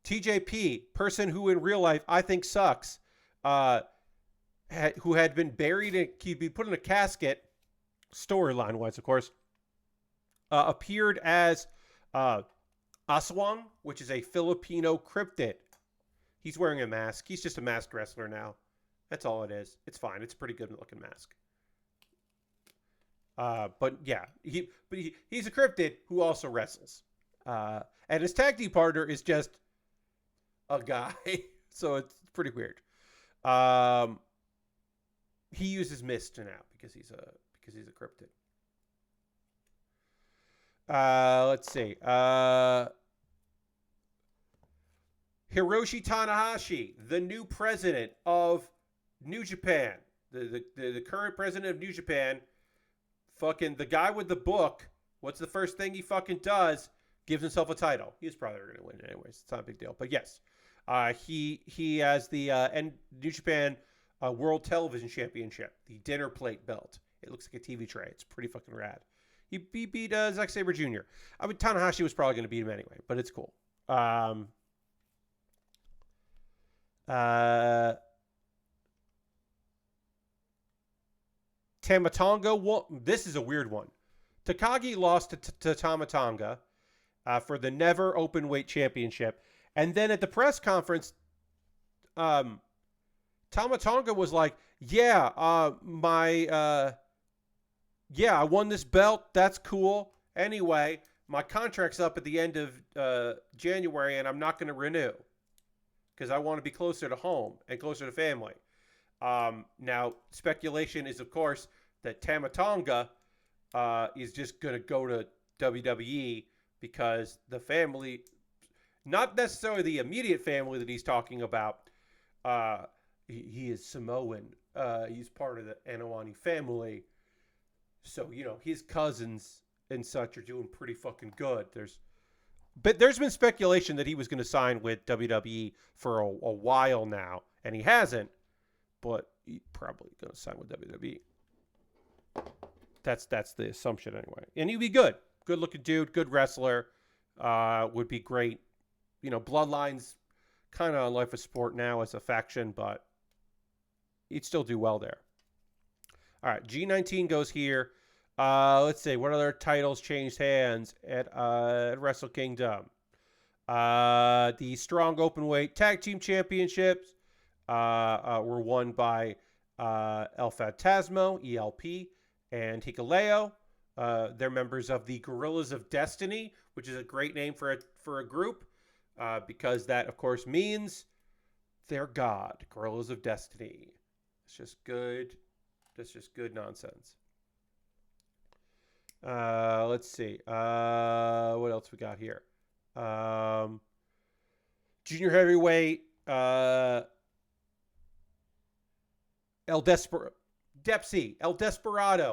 TJP, person who in real life I think sucks, who had been buried, he'd be put in a casket, storyline wise, of course, appeared as Aswang, which is a Filipino cryptid. He's wearing a mask. He's just a masked wrestler now. That's all it is. It's fine. It's a pretty good looking mask. But yeah, he's a cryptid who also wrestles. And his tag team partner is just a guy. So it's pretty weird. He uses mist now because he's a cryptid. Let's see. Hiroshi Tanahashi, the new president of New Japan, the current president of New Japan, fucking the guy with the book. What's the first thing he fucking does? Gives himself a title. He's probably going to win anyways. It's not a big deal. But yes, he has the New Japan World Television Championship, the dinner plate belt. It looks like a TV tray. It's pretty fucking rad. He beat Zack Sabre Jr. I mean, Tanahashi was probably going to beat him anyway, but it's cool. Tamatonga won. This is a weird one. Takagi lost to Tamatonga for the Never Openweight Championship. And then at the press conference, Tamatonga was like, yeah, I won this belt. That's cool. Anyway, my contract's up at the end of January, and I'm not going to renew because I want to be closer to home and closer to family. Now, speculation is, of course, that Tamatonga is just going to go to WWE because the family, not necessarily the immediate family that he's talking about, he is Samoan. He's part of the Anoa'i family. So, his cousins and such are doing pretty fucking good. There's been speculation that he was going to sign with WWE for a while now, and he hasn't, but he's probably going to sign with WWE. That's the assumption anyway. And he'd be good. Good looking dude, good wrestler, would be great. Bloodline's kind of on Life of Sport now as a faction, but he'd still do well there. All right, G19 goes here. Let's see, what other titles changed hands at Wrestle Kingdom? The Strong Openweight Tag Team Championships were won by El Phantasmo, ELP, and Hikuleo. They're members of the Gorillas of Destiny, which is a great name for a group, because that, of course, means they're God. Gorillas of Destiny. It's just good. That's just good nonsense. Let's see. What else we got here? Junior heavyweight. El Desperado.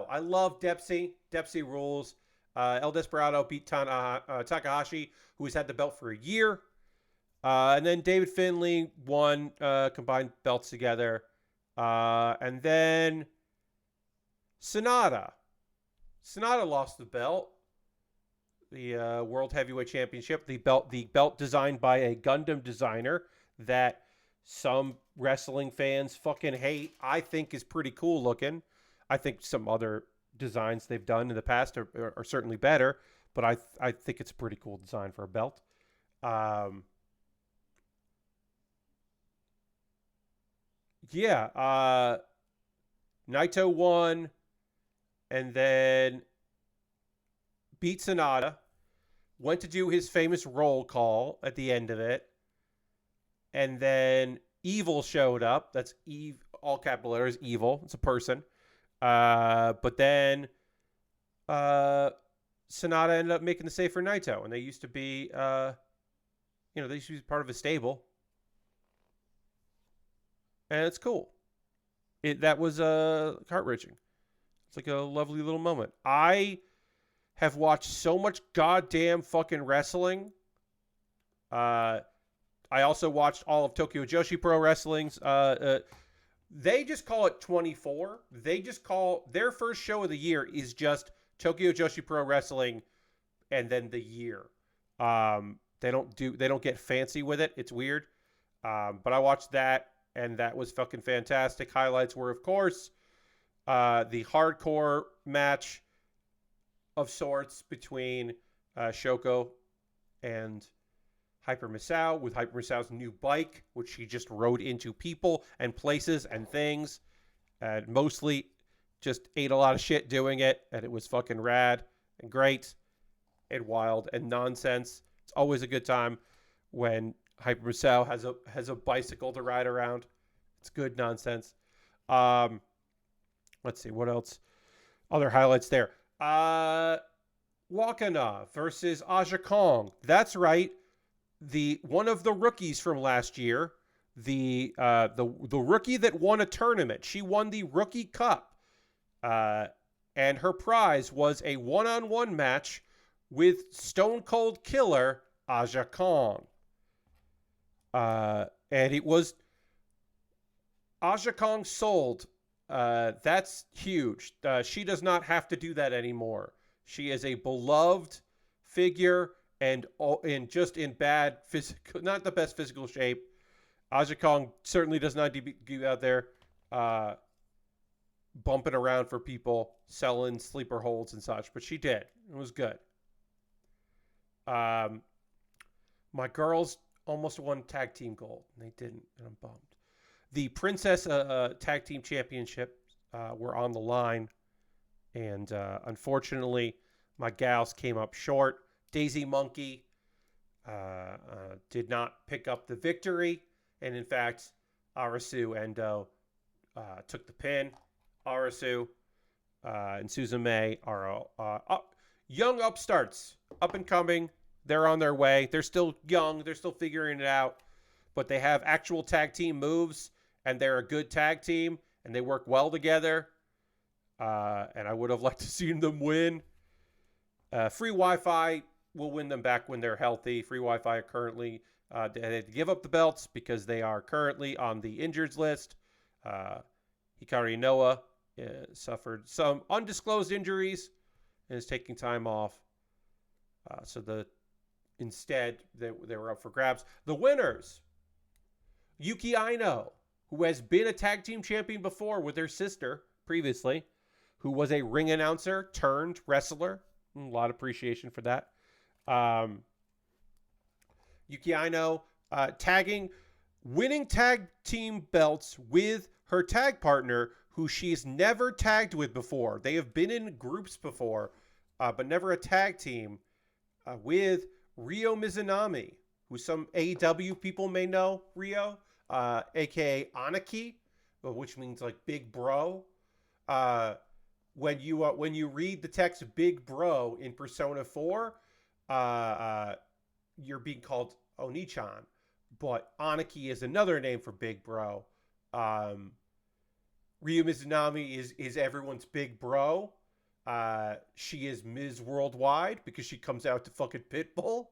I love Depsy. Depsy rules. El Desperado beat Takahashi, who has had the belt for a year. And then David Finlay won, combined belts together. And then Sonata. Sonata lost the belt. The World Heavyweight Championship. The belt designed by a Gundam designer that some wrestling fans fucking hate. I think is pretty cool looking. I think some other designs they've done in the past are certainly better, but I think it's a pretty cool design for a belt. Naito won, and then beat Sonata, went to do his famous roll call at the end of it, and then Evil showed up. That's Eve, all capital letters, Evil. It's a person. But then Sonata ended up making the save for Naito, and they used to be, they used to be part of a stable. And it's cool. That was heart-wrenching. It's like a lovely little moment. I have watched so much goddamn fucking wrestling. I also watched all of Tokyo Joshi Pro Wrestling's. They just call it 24. They just call their first show of the year is just Tokyo Joshi Pro Wrestling, and then the year. They don't get fancy with it. It's weird. But I watched that, and that was fucking fantastic. Highlights were, of course, the hardcore match of sorts between Shoko and Hyper Misao, with Hyper Misao's new bike, which she just rode into people and places and things, and mostly just ate a lot of shit doing it, and it was fucking rad and great and wild and nonsense. It's always a good time when Hyper Misao has a bicycle to ride around. It's good nonsense. Let's see, what else? Other highlights there. Wakana versus Aja Kong. That's right. One of the rookies from last year, the rookie that won a tournament. She won the Rookie Cup. And her prize was a one-on-one match with Stone Cold Killer Aja Kong. And it was Aja Kong sold. That's huge. She does not have to do that anymore. She is a beloved figure and just in bad physical, not the best physical shape. Aja Kong certainly does not need to be out there bumping around for people, selling sleeper holds and such, but she did. It was good. My girls almost won tag team gold, and they didn't, and I'm bummed. The Princess Tag Team Championship were on the line, and unfortunately, my gals came up short. Daisy Monkey did not pick up the victory, and in fact, Arasu Endo took the pin. Arasu and Suzume are young upstarts, up and coming. They're on their way. They're still young. They're still figuring it out, but they have actual tag team moves, and they're a good tag team, and they work well together. And I would have liked to see them win. Free Wi-Fi will win them back when they're healthy. Free Wi-Fi are currently they had to give up the belts because they are currently on the injured list. Hikari Noah suffered some undisclosed injuries and is taking time off. Instead, they were up for grabs. The winners, Yuki Aino, who has been a tag team champion before with her sister previously, who was a ring announcer turned wrestler. A lot of appreciation for that. Yuki Aino winning tag team belts with her tag partner, who she's never tagged with before. They have been in groups before, but never a tag team, with Ryo Mizunami, who some AEW people may know Ryo, aka Aniki, which means like big bro. When you read the text "Big Bro" in Persona 4, you're being called Oni-chan, but Aniki is another name for Big Bro. Ryu Mizunami is everyone's big bro. She is Ms. Worldwide because she comes out to fucking Pitbull.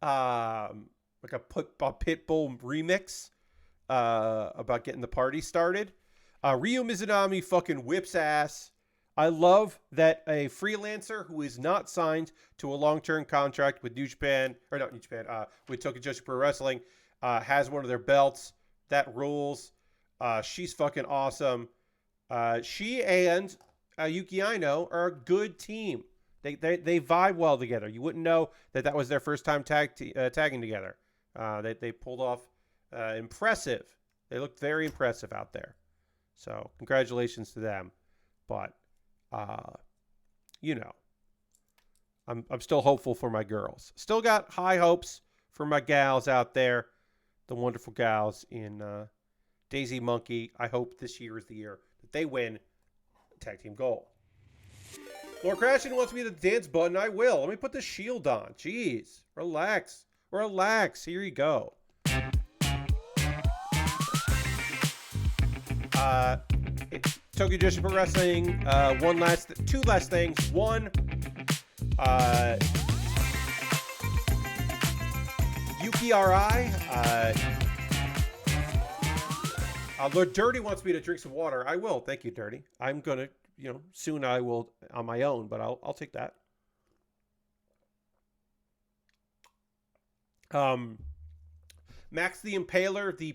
Like a Pitbull remix about getting the party started. Ryu Mizunami fucking whips ass. I love that a freelancer who is not signed to a long-term contract with with Tokyo Joshi Pro Wrestling, has one of their belts. That rules. She's fucking awesome. She and Yuki Aino are a good team. They vibe well together. You wouldn't know that was their first time tagging together. They pulled off impressive. They looked very impressive out there. So congratulations to them. But I'm still hopeful for my girls. Still got high hopes for my gals out there, the wonderful gals in Daisy Monkey. I hope this year is the year that they win tag team gold. Lord Crashing wants me to dance button. I will. Let me put the shield on. Jeez. Relax. Relax. Here you go. Tokyo Joshi Pro Wrestling. Two last things. One, Yuki Ri. Lord Dirty wants me to drink some water. I will. Thank you, Dirty. I'm gonna, soon I will on my own, but I'll take that. Max the Impaler, the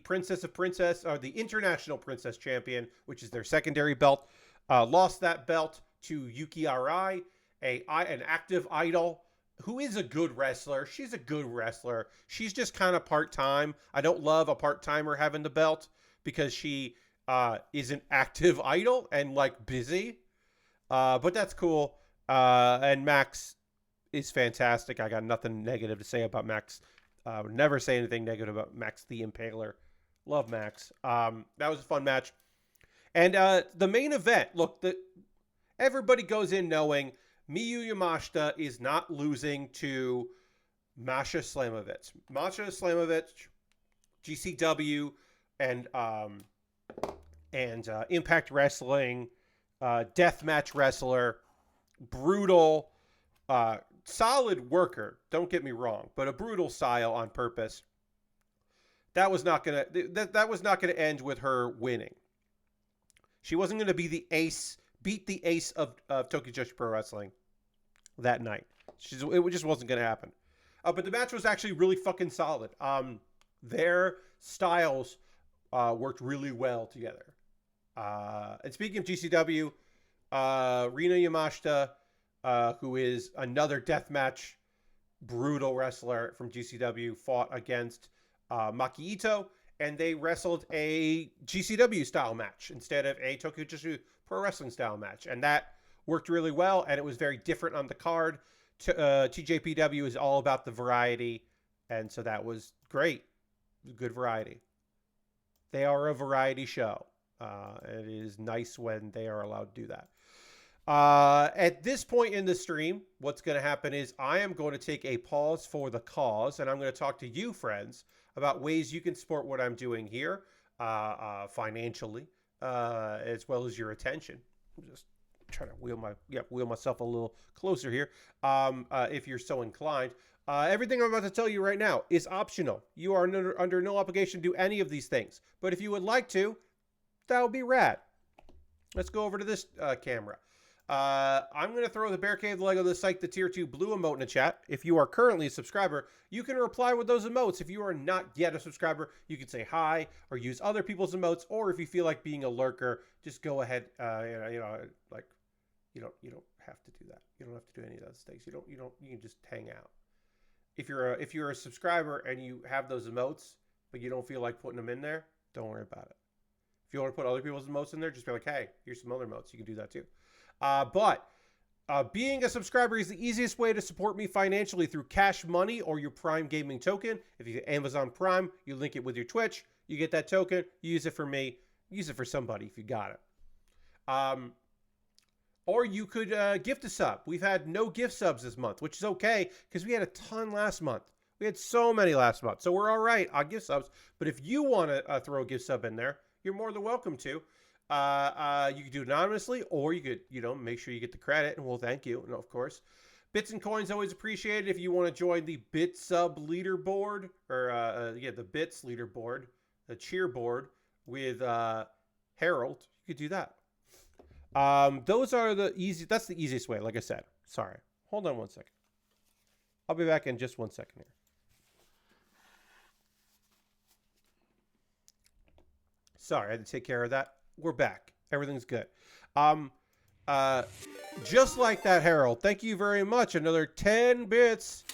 the International Princess Champion, which is their secondary belt, lost that belt to Yuki Arai, an active idol who is a good wrestler. She's a good wrestler. She's just kind of part-time. I don't love a part-timer having the belt because she is an active idol and busy. But that's cool. And Max is fantastic. I got nothing negative to say about Max. Would never say anything negative about Max the Impaler. Love Max. That was a fun match. And the main event, look, everybody goes in knowing Miyu Yamashita is not losing to Masha Slamovich. Masha Slamovich, GCW, and Impact Wrestling, deathmatch wrestler, brutal, solid worker. Don't get me wrong, but a brutal style on purpose. That was not gonna end with her winning. She wasn't gonna be the ace, beat the ace of Tokyo Joshi Pro Wrestling that night. It just wasn't gonna happen. But the match was actually really fucking solid. Their styles worked really well together. And speaking of GCW, Rina Yamashita, who is another deathmatch brutal wrestler from GCW, fought against Maki Ito, and they wrestled a GCW style match instead of a Tokyo Joshi Pro Wrestling style match, and that worked really well, and it was very different on the card. TJPW is all about the variety, and so that was great. Good variety. They are a variety show. It is nice when they are allowed to do that. At this point in the stream, what's going to happen is I am going to take a pause for the cause, and I'm going to talk to you, friends, about ways you can support what I'm doing here financially, as well as your attention. I'm just trying to wheel myself a little closer here, if you're so inclined. Everything I'm about to tell you right now is optional. You are under no obligation to do any of these things. But if you would like to, that would be rad. Let's go over to this camera. I'm going to throw the Bear Cave Lego the Psych the Tier 2 blue emote in the chat. If you are currently a subscriber, you can reply with those emotes. If you are not yet a subscriber, you can say hi or use other people's emotes. Or if you feel like being a lurker, just go ahead. You don't have to do that. You don't have to do any of those things. You can just hang out. If you're a subscriber and you have those emotes, but you don't feel like putting them in there, don't worry about it. If you want to put other people's emotes in there, just be like, hey, here's some other emotes. You can do that too. But being a subscriber is the easiest way to support me financially through Cash Money or your Prime Gaming token. If you get Amazon Prime, you link it with your Twitch. You get that token. You use it for me. Use it for somebody if you got it. Or you could gift a sub. We've had no gift subs this month, which is okay because we had a ton last month. We had so many last month. So we're all right on gift subs. But if you want to throw a gift sub in there, you're more than welcome to. You can do it anonymously, or you could, make sure you get the credit, and we'll thank you. And of course, bits and coins always appreciated. If you want to join the Bit Sub leaderboard, or the Bits leaderboard, the cheer board with Harold, you could do that. Those are that's the easiest way. Like I said, sorry. Hold on one second. I'll be back in just 1 second here. Sorry, I had to take care of that. We're back. Everything's good. Just like that, Harold. Thank you very much. Another 10 bits.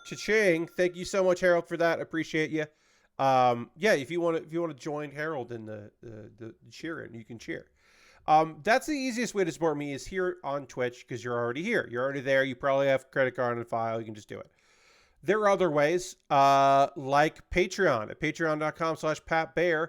Cha-ching. Thank you so much, Harold, for that. Appreciate you. If you want to join Harold in the cheering, you can cheer. That's the easiest way to support me is here on Twitch because you're already here. You're already there. You probably have a credit card on file. You can just do it. There are other ways, like Patreon at patreon.com/PatBear.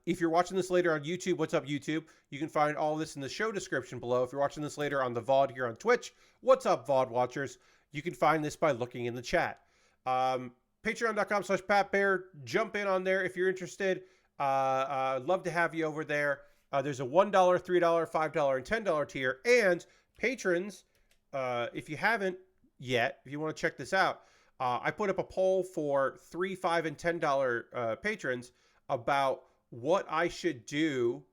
If you're watching this later on YouTube, what's up, YouTube? You can find all this in the show description below. If you're watching this later on the VOD here on Twitch, what's up, VOD watchers? You can find this by looking in the chat. Patreon.com/PatBear. Jump in on there if you're interested. Love to have you over there. There's a $1, $3, $5, and $10 tier. And patrons, if you haven't yet, if you want to check this out, I put up a poll for $3, $5, and $10 patrons about what I should do.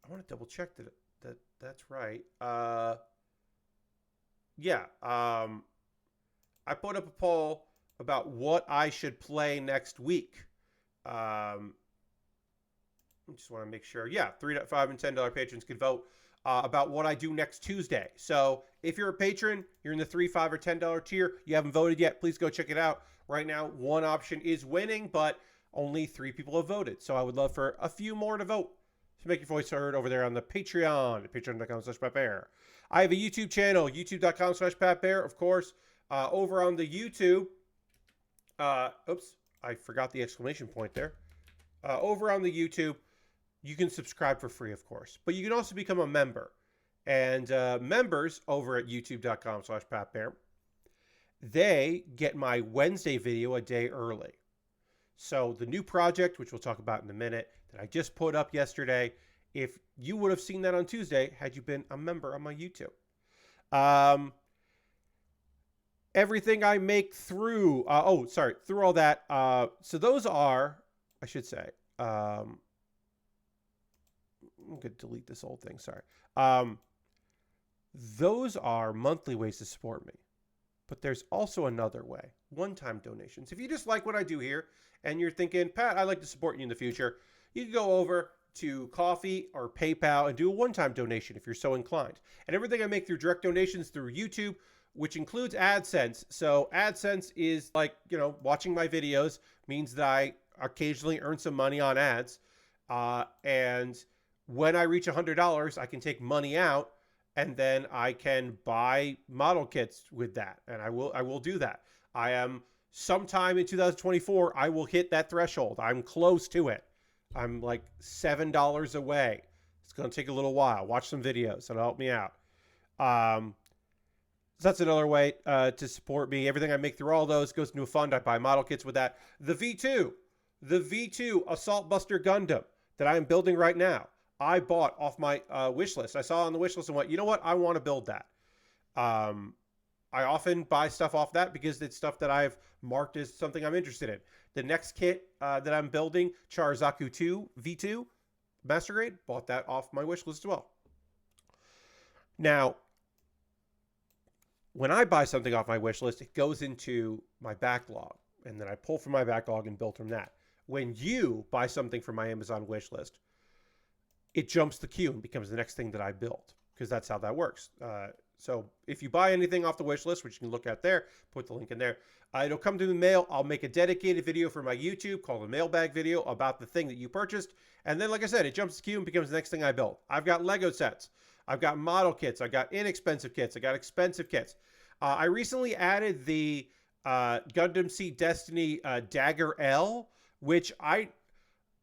I want to double check that's right. Yeah. I put up a poll about what I should play next week. I just want to make sure. Yeah, $3, $5, and $10 patrons can vote about what I do next Tuesday. So if you're a patron, you're in the $3, $5, or $10 tier, you haven't voted yet, please go check it out. Right now, one option is winning, but only 3 people have voted. So I would love for a few more to vote to make your voice heard over there on the Patreon, patreon.com/PatBear. I have a YouTube channel, youtube.com/PatBear, of course. Over on the YouTube, oops, I forgot the exclamation point there. Over on the YouTube, you can subscribe for free, of course. But you can also become a member. And members over at youtube.com/PatBear, they get my Wednesday video a day early. So the new project, which we'll talk about in a minute, that I just put up yesterday, if you would have seen that on Tuesday, had you been a member on my YouTube. Everything I make through, through all that. So those are, I should say, I'm going to delete this old thing, sorry. Those are monthly ways to support me. But there's also another way, one-time donations. If you just like what I do here and you're thinking, Pat, I'd like to support you in the future, you can go over to Coffee or PayPal and do a one-time donation if you're so inclined. And everything I make through direct donations through YouTube, which includes AdSense. So AdSense is like, watching my videos means that I occasionally earn some money on ads. And when I reach $100, I can take money out and then I can buy model kits with that. And I will do that. I am sometime in 2024, I will hit that threshold. I'm close to it. I'm like $7 away. It's going to take a little while. Watch some videos. It'll help me out. So that's another way to support me. Everything I make through all those goes into a fund. I buy model kits with that. The V2 Assault Buster Gundam that I am building right now, I bought off my wish list. I saw it on the wish list and went, you know what? I want to build that. I often buy stuff off that because it's stuff that I've marked as something I'm interested in. The next kit that I'm building, Charazaku 2 V2 Master Grade, bought that off my wish list as well. Now, when I buy something off my wish list, it goes into my backlog, and then I pull from my backlog and build from that. When you buy something from my Amazon wish list, it jumps the queue and becomes the next thing that I build, because that's how that works. So if you buy anything off the wish list, which you can look at there, put the link in there, it'll come through the mail. I'll make a dedicated video for my YouTube called a mailbag video about the thing that you purchased. And then, like I said, it jumps the queue and becomes the next thing I build. I've got Lego sets. I've got model kits. I've got inexpensive kits. I got expensive kits. I recently added the Gundam Seed Destiny Dagger L, which I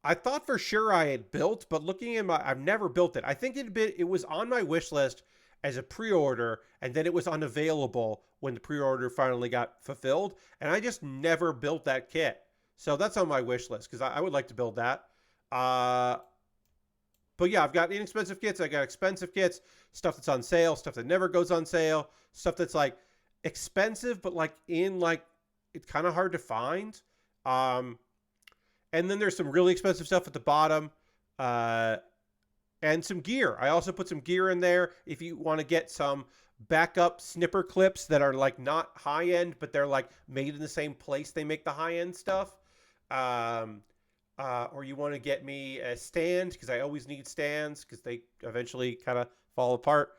thought for sure I had built, but looking at I've never built it. I think it was on my wish list as a pre-order, and then it was unavailable when the pre-order finally got fulfilled, and I just never built that kit. So that's on my wish list, because I would like to build that. But yeah, I've got inexpensive kits, I got expensive kits, stuff that's on sale, stuff that never goes on sale, stuff that's like expensive, but like it's kind of hard to find. And then there's some really expensive stuff at the bottom. And some gear. I also put some gear in there if you want to get some backup snipper clips that are like not high end, but they're like made in the same place they make the high end stuff. Or you want to get me a stand, because I always need stands because they eventually kind of fall apart.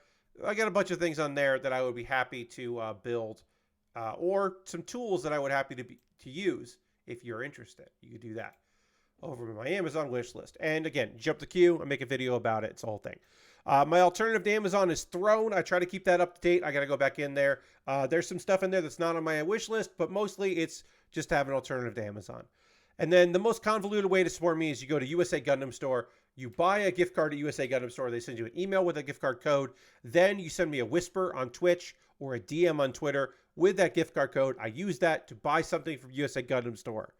I got a bunch of things on there that I would be happy to build, or some tools that I would happy to use if you're interested. You could do that. over my Amazon wish list. And again, jump the queue. I make a video about it. It's the whole thing. My alternative to Amazon is Throne. I try to keep that up to date. I got to go back in there. There's some stuff in there that's not on my wish list, but mostly it's just to have an alternative to Amazon. And then the most convoluted way to support me is you go to USA Gundam Store. You buy a gift card at USA Gundam Store. They send you an email with a gift card code. Then you send me a whisper on Twitch or a DM on Twitter with that gift card code. I use that to buy something from USA Gundam Store.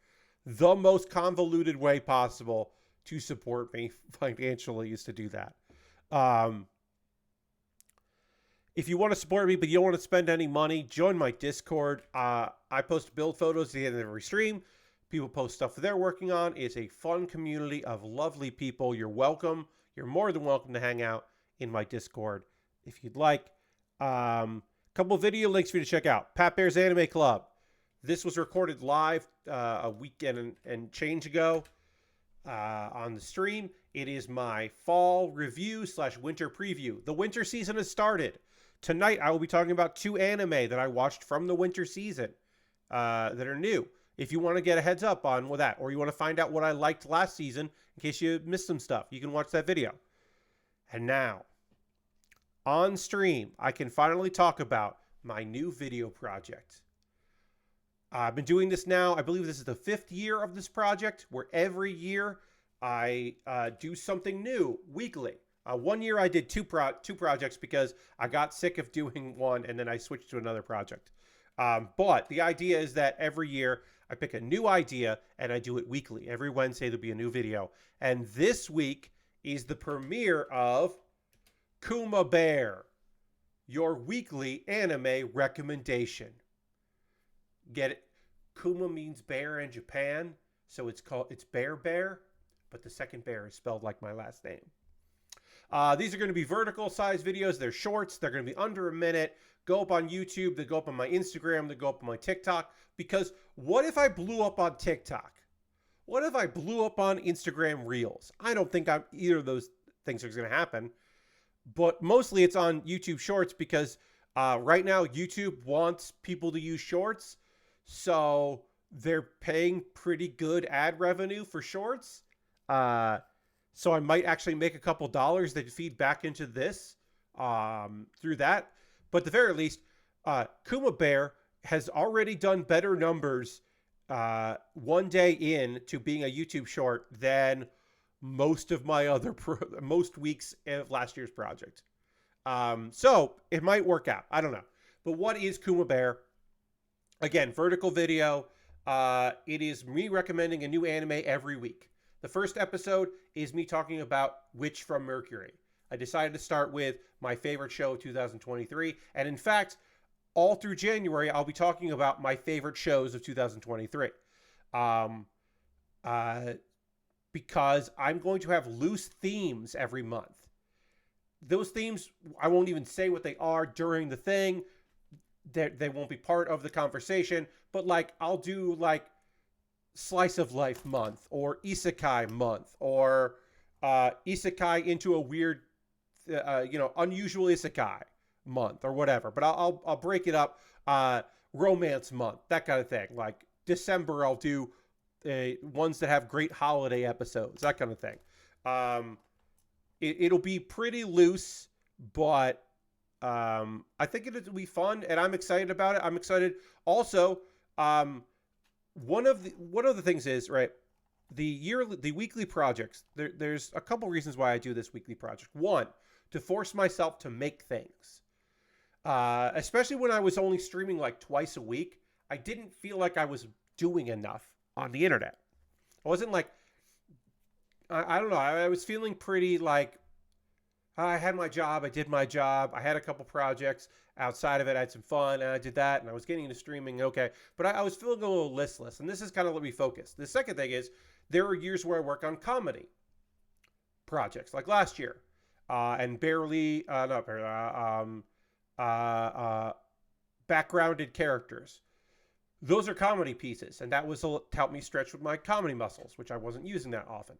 The most convoluted way possible to support me financially is to do that. If you want to support me, but you don't want to spend any money, join my Discord. I post build photos at the end of every stream. People post stuff they're working on. It's a fun community of lovely people. You're welcome. You're more than welcome to hang out in my Discord if you'd like. Couple video links for you to check out. Pat Bear's Anime Club. This was recorded live a weekend and change ago on the stream. It is my fall review / winter preview. The winter season has started. Tonight, I will be talking about 2 anime that I watched from the winter season that are new. If you want to get a heads up on that, or you want to find out what I liked last season in case you missed some stuff, you can watch that video. And now, on stream, I can finally talk about my new video project. I've been doing this now. I believe this is the 5th year of this project, where every year I do something new weekly. One year I did two projects because I got sick of doing one and then I switched to another project. But the idea is that every year I pick a new idea and I do it weekly. Every Wednesday there'll be a new video. And this week is the premiere of Kuma Bear, your weekly anime recommendation. Get it? Kuma means bear in Japan, so it's Bear Bear, but the second bear is spelled like my last name. These are going to be vertical size videos. They're shorts. They're going to be under a minute. Go up on YouTube. They go up on my Instagram. They go up on my TikTok. Because what if I blew up on TikTok? What if I blew up on Instagram Reels? I don't think either of those things are going to happen. But mostly it's on YouTube Shorts because right now YouTube wants people to use Shorts. So they're paying pretty good ad revenue for Shorts. So I might actually make a couple dollars that feed back into this through that. But at the very least, Kuma Bear has already done better numbers one day in to being a YouTube short than most of my other most weeks of last year's project. So it might work out. I don't know. But what is Kuma Bear? Again, vertical video. It is me recommending a new anime every week. The first episode is me talking about Witch from Mercury. I decided to start with my favorite show of 2023. And in fact, all through January, I'll be talking about my favorite shows of 2023. Because I'm going to have loose themes every month. Those themes, I won't even say what they are during the thing. They won't be part of the conversation. But like, I'll do like Slice of Life month or Isekai month or Isekai into a weird, unusual Isekai month or whatever. But I'll break it up. Romance month, that kind of thing. Like December, I'll do ones that have great holiday episodes, that kind of thing. It'll be pretty loose, but I think it'll be fun, and I'm excited about it. I'm excited. Also, one of the things is, right, the weekly projects. There's a couple reasons why I do this weekly project. One, to force myself to make things. Especially when I was only streaming like twice a week, I didn't feel like I was doing enough on the internet. I wasn't like, I don't know. I was feeling pretty like, I had my job. I did my job. I had a couple projects outside of it. I had some fun and I did that and I was getting into streaming. Okay. But I was feeling a little listless, and this is kind of let me focus. The second thing is there are years where I work on comedy projects like last year, and backgrounded characters. Those are comedy pieces, and that was to help me stretch with my comedy muscles, which I wasn't using that often.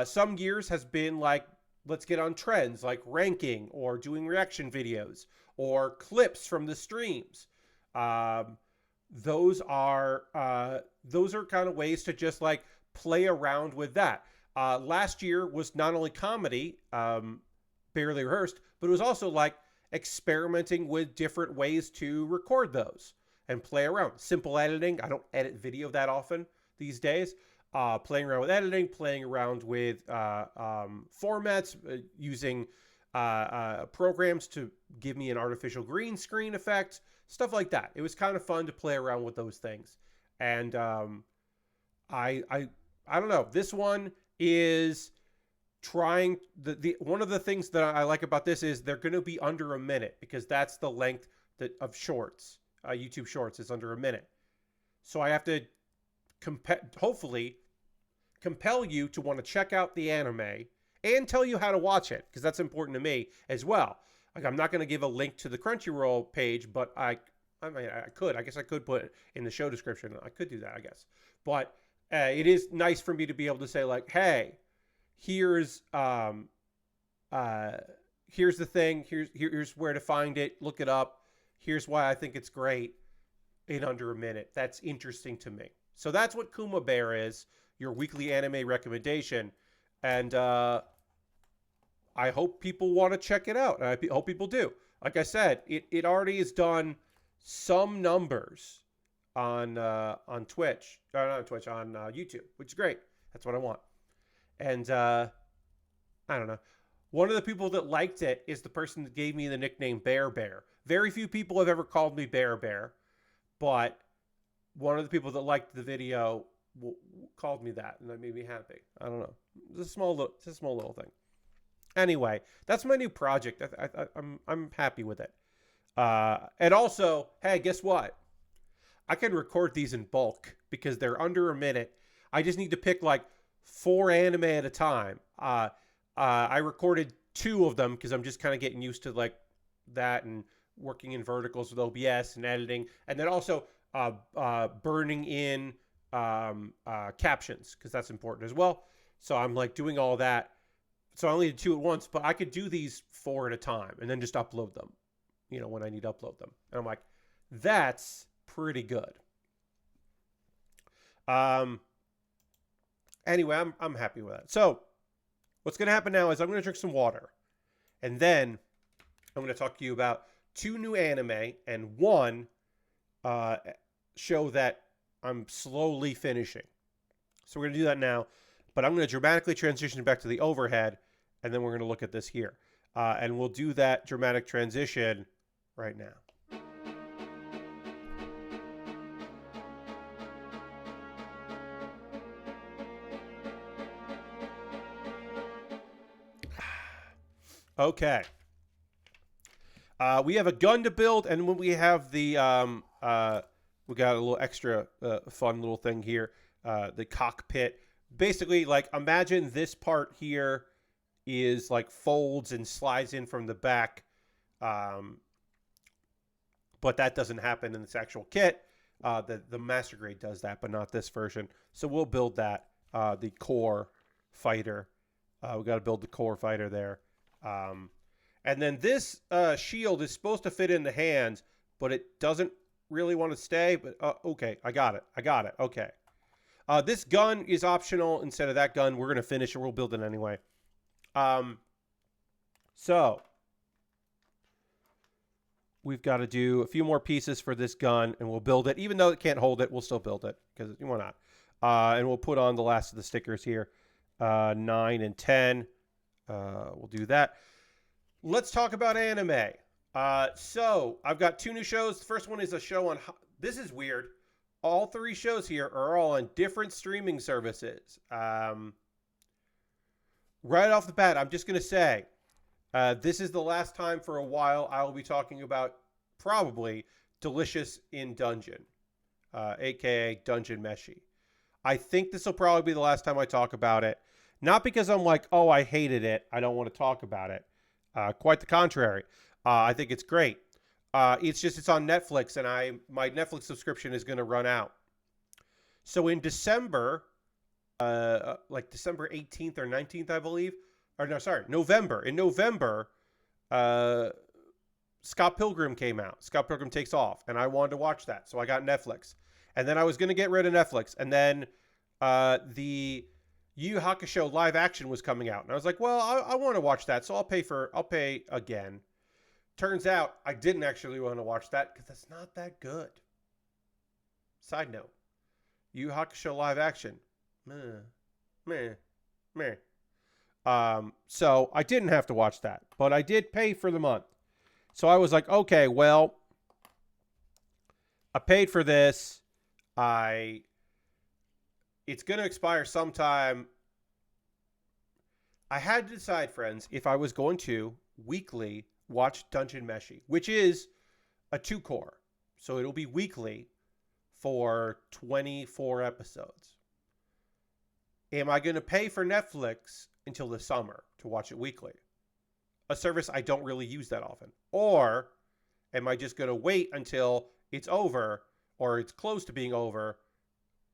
Some years has been like, let's get on trends, like ranking or doing reaction videos or clips from the streams. Those are kind of ways to just like play around with that. Last year was not only comedy, barely rehearsed, but it was also like experimenting with different ways to record those and play around. Simple editing. I don't edit video that often these days. Playing around with editing, playing around with formats, using programs to give me an artificial green screen effect, stuff like that. It was kind of fun to play around with those things. And I don't know. This one is trying the one of the things that I like about this is they're going to be under a minute, because that's the length of shorts. YouTube Shorts is under a minute. So I have to hopefully compel you to want to check out the anime and tell you how to watch it, because that's important to me as well. Like, I'm not going to give a link to the Crunchyroll page, but I guess I could put it in the show description. I could do that, I guess. But it is nice for me to be able to say, like, hey, here's the thing. Here's where to find it. Look it up. Here's why I think it's great in under a minute. That's interesting to me. So that's what Kuma Bear is, your weekly anime recommendation. And I hope people want to check it out. I hope people do. Like I said, it already has done some numbers on Twitch. Not on Twitch, on YouTube, which is great. That's what I want. And I don't know. One of the people that liked it is the person that gave me the nickname Bear Bear. Very few people have ever called me Bear Bear, but one of the people that liked the video called me that, and that made me happy. I don't know. It's a small little thing. Anyway, that's my new project. I'm happy with it. And also, hey, guess what? I can record these in bulk because they're under a minute. I just need to pick like 4 anime at a time. I recorded 2 of them because I'm just kind of getting used to like that and working in verticals with OBS and editing, and then also burning in captions, because that's important as well. So I'm like doing all that. So I only did 2 at once, but I could do these 4 at a time and then just upload them, when I need to upload them. And I'm like, that's pretty good. Anyway, I'm happy with that. So what's going to happen now is I'm going to drink some water, and then I'm going to talk to you about 2 new anime and 1 show that I'm slowly finishing. So we're going to do that now, but I'm going to dramatically transition back to the overhead, and then we're going to look at this here. And we'll do that dramatic transition right now. Okay. We have a gun to build, and when we have the we got a little extra fun little thing here, the cockpit. Basically, like, imagine this part here is like folds and slides in from the back, but that doesn't happen in this actual kit. The master grade does that, but not this version. So we'll build that, the core fighter. We got to build the core fighter there. And then this shield is supposed to fit in the hands, but it doesn't really want to stay. But okay, I got it. Okay. This gun is optional instead of that gun. We're going to finish it. We'll build it anyway. So we've got to do a few more pieces for this gun, and we'll build it. Even though it can't hold it, we'll still build it, because why not? And we'll put on the last of the stickers here, 9 and 10. We'll do that. Let's talk about anime. So I've got 2 new shows. The first one is a show on... This is weird. All 3 shows here are all on different streaming services. Right off the bat, I'm just going to say, this is the last time for a while I will be talking about probably Delicious in Dungeon, a.k.a. Dungeon Meshi. I think this will probably be the last time I talk about it. Not because I'm like, oh, I hated it, I don't want to talk about it. Quite the contrary. I think it's great. It's just it's on Netflix, and my Netflix subscription is going to run out. So in December, like December 18th or 19th, I believe. Or no, sorry, November. In November, Scott Pilgrim came out. Scott Pilgrim Takes Off, and I wanted to watch that, so I got Netflix. And then I was going to get rid of Netflix, and then the Yu Yu Hakusho live action was coming out, and I was like, well, I want to watch that, so I'll pay again. Turns out I didn't actually want to watch that because it's not that good. Side note, Yu Yu Hakusho live action, meh, meh. So I didn't have to watch that, but I did pay for the month. So I was like, okay, well, I paid for this. It's going to expire sometime. I had to decide, friends, if I was going to weekly watch Dungeon Meshi, which is a 2-core. So it'll be weekly for 24 episodes. Am I going to pay for Netflix until the summer to watch it weekly? A service I don't really use that often. Or am I just going to wait until it's over or it's close to being over,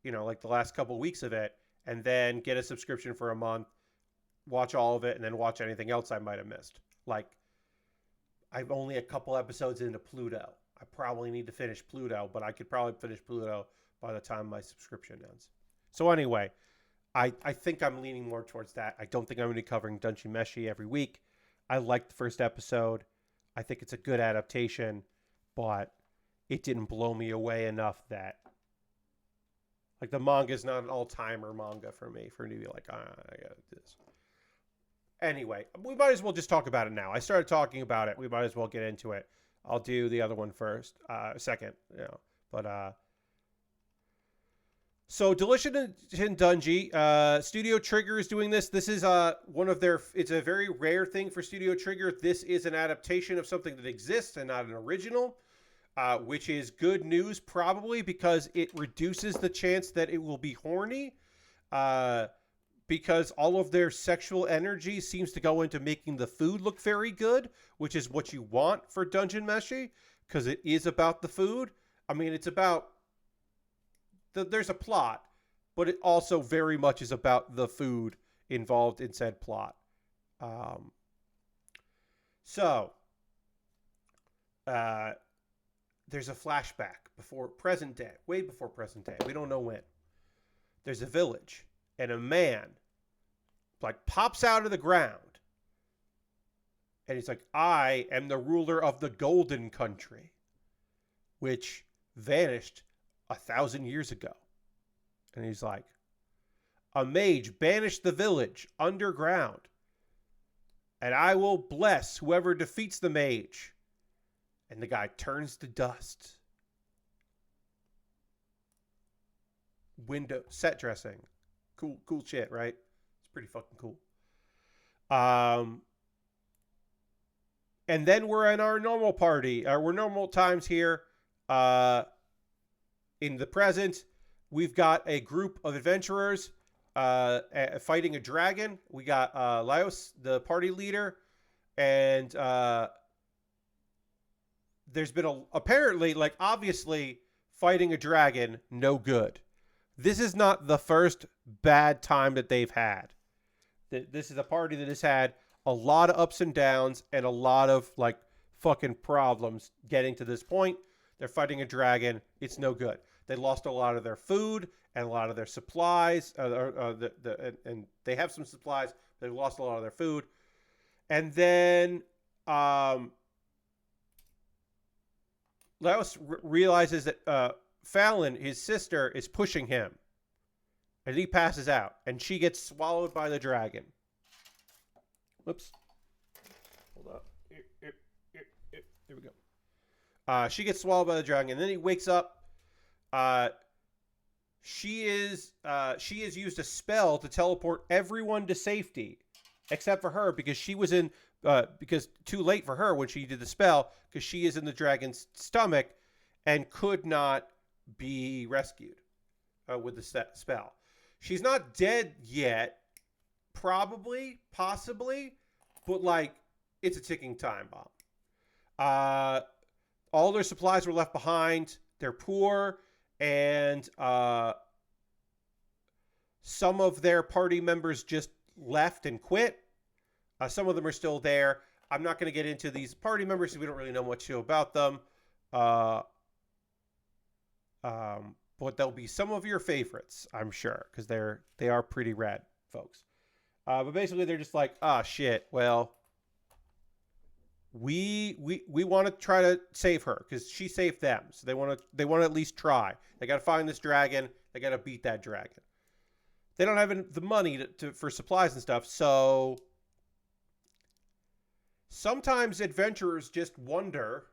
like the last couple of weeks of it, and then get a subscription for a month, watch all of it, and then watch anything else I might have missed? Like, I'm only a couple episodes into Pluto. I probably need to finish Pluto, but I could probably finish Pluto by the time my subscription ends. So anyway, I think I'm leaning more towards that. I don't think I'm going to be covering Dungeon Meshi every week. I liked the first episode. I think it's a good adaptation, but it didn't blow me away enough that, like, the manga is not an all-timer manga for me, for me to be like, I got this. Anyway, we might as well just talk about it now. I started talking about it. We might as well get into it. I'll do the other one first, second, but so Delicious in Dungeon, Studio Trigger is doing this. This is one of their, it's a very rare thing for Studio Trigger. This is an adaptation of something that exists and not an original, which is good news probably because it reduces the chance that it will be horny, because all of their sexual energy seems to go into making the food look very good, which is what you want for Dungeon Meshi, because it is about the food. I mean, it's about, there's a plot, but it also very much is about the food involved in said plot. So there's a flashback before present day, way before present day. We don't know when. There's a village, and a man like pops out of the ground, and he's like, I am the ruler of the Golden Country, which vanished 1,000 years ago. And he's like, a mage banished the village underground, and I will bless whoever defeats the mage. And the guy turns to dust. Window set dressing. Cool shit, right? It's pretty fucking cool. And then we're in our normal party. We're normal times here. In the present, we've got a group of adventurers fighting a dragon. We got Laos, the party leader, and there's been apparently, like, obviously, fighting a dragon, no good. This is not the first bad time that they've had. This is a party that has had a lot of ups and downs and a lot of, like, fucking problems getting to this point. They're fighting a dragon. It's no good. They lost a lot of their food and a lot of their supplies. And they have some supplies. They lost a lot of their food. And then Laos realizes that Fallon, his sister, is pushing him. And he passes out. And she gets swallowed by the dragon. Whoops. Hold up. Here we go. She gets swallowed by the dragon. And then he wakes up. She has used a spell to teleport everyone to safety. Except for her, because she was in... because too late for her when she did the spell, because she is in the dragon's stomach and could not be rescued with the spell. She's not dead yet, probably, possibly, but, like, it's a ticking time bomb. All their supplies were left behind. They're poor, and some of their party members just left and quit. Some of them are still there. I'm not going to get into these party members because we don't really know much about them. but they'll be some of your favorites, I'm sure, because they are pretty rad folks. But basically, they're just like, ah, shit. Well, we want to try to save her because she saved them, so they want to at least try. They got to find this dragon. They got to beat that dragon. They don't have the money for supplies and stuff, so sometimes adventurers just wonder,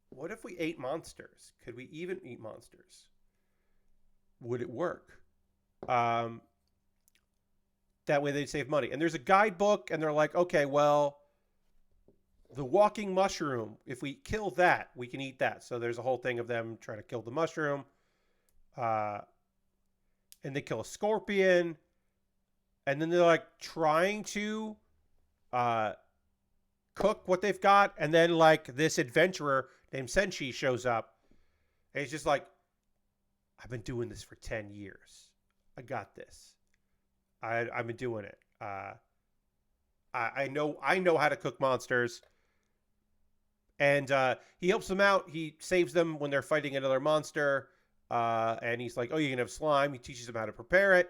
what if we ate monsters? Could we even eat monsters? Would it work? That way they'd save money. And there's a guidebook, and they're like, okay, well, the walking mushroom, if we kill that, we can eat that. So there's a whole thing of them trying to kill the mushroom. And they kill a scorpion. And then they're like trying to cook what they've got. And then like this adventurer named Senshi shows up. And he's just like, I've been doing this for 10 years. I got this. I've been doing it. I know how to cook monsters. And he helps them out. He saves them when they're fighting another monster. And he's like, oh, you can have slime. He teaches them how to prepare it.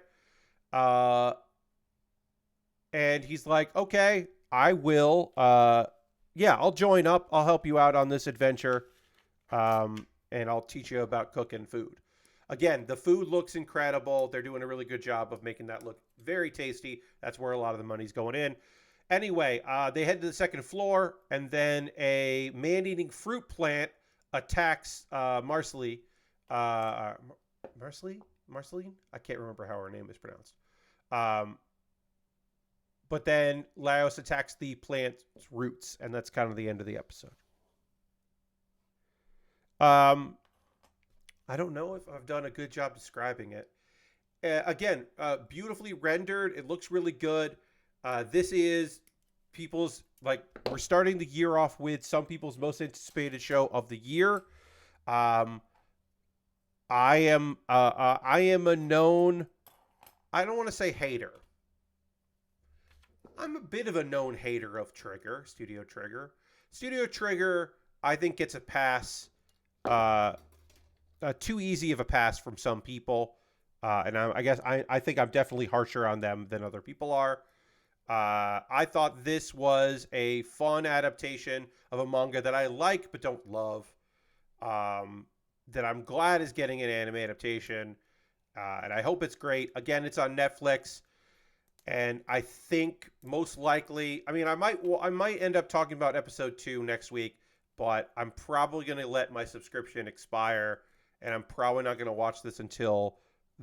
And he's like, okay, I will. Yeah, I'll join up. I'll help you out on this adventure. And I'll teach you about cooking food. Again, the food looks incredible. They're doing a really good job of making that look very tasty. That's where a lot of the money's going in. Anyway, they head to the second floor, and then a man-eating fruit plant attacks Marceline? Marceline? I can't remember how her name is pronounced. But then Laios attacks the plant's roots, and that's kind of the end of the episode. I don't know if I've done a good job describing it. Again, beautifully rendered. It looks really good. This is people's, like, we're starting the year off with some people's most anticipated show of the year. I am a known, I don't want to say hater. I'm a bit of a known hater of Studio Trigger. Studio Trigger, I think, gets a pass, too easy of a pass from some people. And I guess I think I'm definitely harsher on them than other people are. I thought this was a fun adaptation of a manga that I like but don't love. That I'm glad is getting an anime adaptation. And I hope it's great. Again, it's on Netflix. And I think most likely, I mean, I might end up talking about episode 2 next week, but I'm probably going to let my subscription expire, and I'm probably not going to watch this until